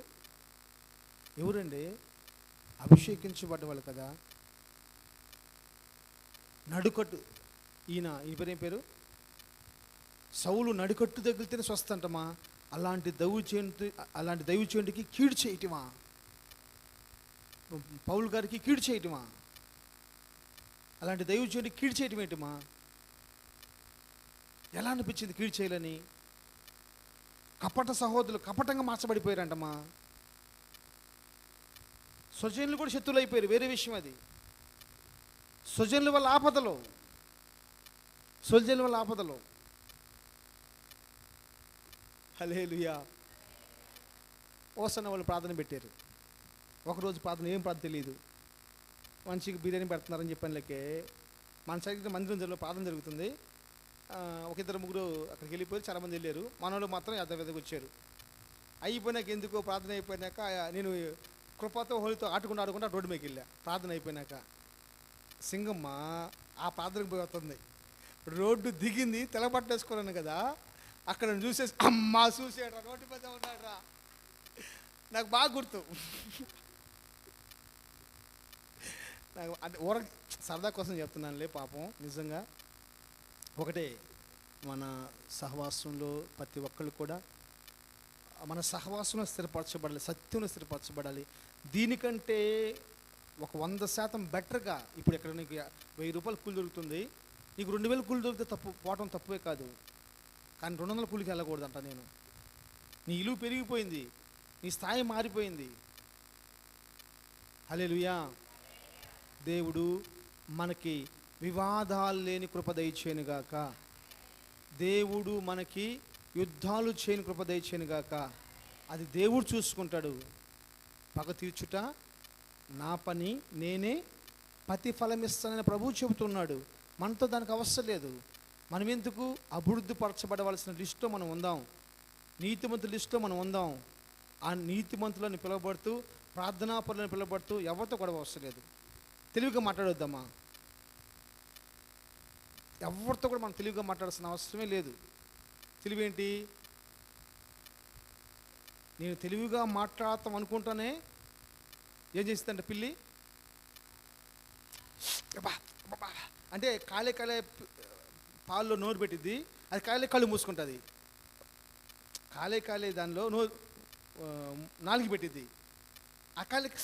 అభిషేకించబడ్డ వాళ్ళు కదా. నడుకట్టు ఈ పేరు సౌలు నడుకట్టు తగిలితేనే స్వస్థంటమా? అలాంటి దైవచేయుడికి కీడు చేయటమా? పౌలు గారికి కీడు చేయటమా? అలాంటి దైవచేయుడికి కీడు చేయటం ఏంటమా? ఎలా అనిపించింది కీడు చేయాలని? కపట సహోదరులు కపటంగా మార్చబడిపోయారంటమ్మా. స్వజనులు కూడా శత్రువులు అయిపోయారు, వేరే విషయం అది. స్వజనుల వల్ల ఆపదలో, స్వజనుల వల్ల ఆపదలో. హల్లెలూయా. ఓసన్న వాళ్ళు ప్రార్థన పెట్టారు. ఒకరోజు ప్రార్థన, ఏం ప్రార్థన తెలియదు, మంచిగా బిర్యానీ పెడుతున్నారని చెప్పానులకే మన సైడ్ మందిరంలో ప్రార్థన జరుగుతుంది. ఒక ఇద్దరు ముగ్గురు అక్కడికి వెళ్ళిపోయి చాలామంది వెళ్ళారు. మనోళ్ళు మాత్రం యథావిధిగా వచ్చారు. అయిపోయినాక ఎందుకో ప్రార్థన అయిపోయినాక నేను కృపతో హోలీతో ఆడుకుంటూ రోడ్డు మీదకి వెళ్ళా. ప్రార్థన అయిపోయినాక సింగమ్మ ఆ ప్రార్థనకు పోయి వస్తుంది. రోడ్డు దిగింది, తెల్లబట్ట వేసుకోలేను కదా, అక్కడ చూసేసి అమ్మా చూసాడు, రోడ్డు మీద ఉన్నాడురా. నాకు బాగా గుర్తు. నాకు అంటే ఊర సరదా కోసం చెప్తున్నానులే, పాపం నిజంగా. ఒకటే, మన సహవాసంలో ప్రతి ఒక్కళ్ళు కూడా మన సహవాసంలో స్థిరపరచబడాలి, సత్యంలో స్థిరపరచబడాలి. దీనికంటే ఒక 100% బెటర్గా, ఇప్పుడు ఇక్కడ నీకు 1000 రూపాయలు కూలి దొరుకుతుంది, నీకు 2000 కూలి దొరికితే పోవటం తప్పువే కాదు, కానీ 200 కూలికి వెళ్ళకూడదంట నేను. నీ ఇలువ పెరిగిపోయింది, నీ స్థాయి మారిపోయింది. హల్లెలూయా. దేవుడు మనకి వివాదాలు లేని కృప దయచేయునుగాక. దేవుడు మనకి యుద్ధాలు చేయని కృప దయచేయునుగాక. అది దేవుడు చూసుకుంటాడు. పగ తీర్చుట నా పని, నేనే ప్రతిఫలం ఇస్తానని ప్రభువు చెబుతున్నాడు. మనతో దానికి అవసరం లేదు. మనం ఎందుకు అభివృద్ధి పరచబడవలసిన లిస్టులో మనం ఉందాం, నీతిమంతుల లిస్టులో మనం ఉందాం. ఆ నీతిమంతులను పిలువబడుతూ, ప్రార్థనా పరులను పిలువబడుతూ ఎవరితో గొడవ అవసరం లేదు. తెలివిగా మాట్లాడొద్దామా? ఎవరితో కూడా మనం తెలివిగా మాట్లాడాల్సిన అవసరమే లేదు. తెలివేంటి? నేను తెలివిగా మాట్లాడతాం అనుకుంటానే ఏం చేస్తుందంటే పిల్లి అంటే కాలే పాల్లో నోరు పెట్టిద్ది, అది కళ్ళు మూసుకుంటుంది. కాలే దానిలో నాలుగు పెట్టిద్ది. ఆ కాలికి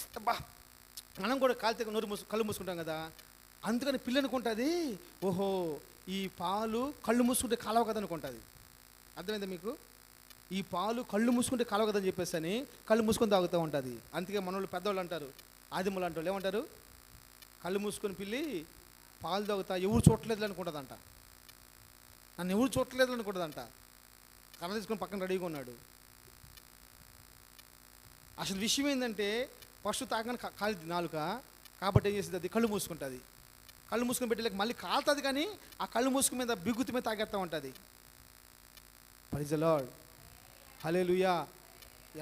మనం కూడా కాలితే కళ్ళు మూసుకుంటాం కదా, అందుకని పిల్లి అనుకుంటుంది, ఓహో ఈ పాలు కళ్ళు మూసుకుంటే కాలవ కదా అనుకుంటుంది. అర్థమైందా మీకు? ఈ పాలు కళ్ళు మూసుకుంటే కాలవ కదని చెప్పేసి అని కళ్ళు మూసుకొని తాగుతూ ఉంటుంది. అందుకే మనోళ్ళు పెద్దవాళ్ళు అంటారు, ఆదిములు అంటారు, ఏమంటారు, కళ్ళు మూసుకొని పిల్లి పాలు తాగుతా ఎవరు చూడలేదు అనుకుంటుందంట, నన్ను ఎవరు చూడలేదు అనుకుంటుందంట. కర్ర తీసుకొని పక్కన రెడీగా ఉన్నాడు. అసలు విషయం ఏంటంటే ఫస్ట్ తాగని కాలిద్ది నాలుక, కాబట్టి ఏం చేస్తుంది, అది కళ్ళు మూసుకుంటుంది. కళ్ళు మూసుకొని పెట్టలేక మళ్ళీ కాలుతుంది, కానీ ఆ కళ్ళు మూసుకుని మీద బిగుతు మీద తాగేస్తూ ఉంటుంది. Praise the Lord. హల్లెలూయా.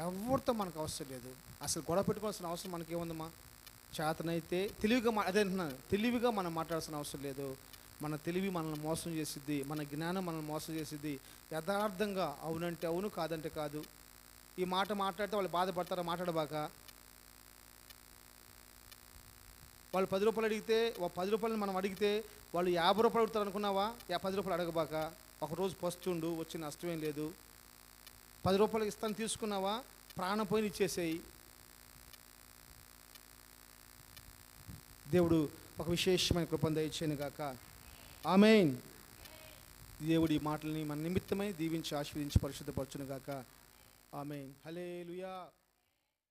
ఎవరితో మనకు అవసరం లేదు, అసలు గొడవ పెట్టుకోవాల్సిన అవసరం మనకి ఏముందమ్మా? చేతనైతే తెలివిగా అదే అంటున్నాను, తెలివిగా మనం మాట్లాడాల్సిన అవసరం లేదు. మన తెలివి మనల్ని మోసం చేసిద్ది, మన జ్ఞానం మనల్ని మోసం చేసిద్ది. యథార్థంగా అవునంటే అవును, కాదంటే కాదు. ఈ మాట మాట్లాడితే వాళ్ళు బాధపడతారా? మాట్లాడబాక. వాళ్ళు 10 రూపాయలు అడిగితే, 10 రూపాయలు మనం అడిగితే వాళ్ళు 50 రూపాయలు అడుగుతారు అనుకున్నావా? 10 రూపాయలు అడగబాక. ఒకరోజు పస్తుండు, వచ్చి నష్టమేం లేదు. 10 రూపాయలు ఇస్తాను తీసుకున్నావా, ప్రాణం పోయిన ఇచ్చేసేయి. దేవుడు ఒక విశేషమైన కృపను దయచేయను గాక. ఆమేన్. దేవుడి మాటలని మన నిమిత్తమై దీవించి ఆశీర్వదించి పరిశుద్ధపరచును గాక. ఆమేన్. హల్లెలూయా.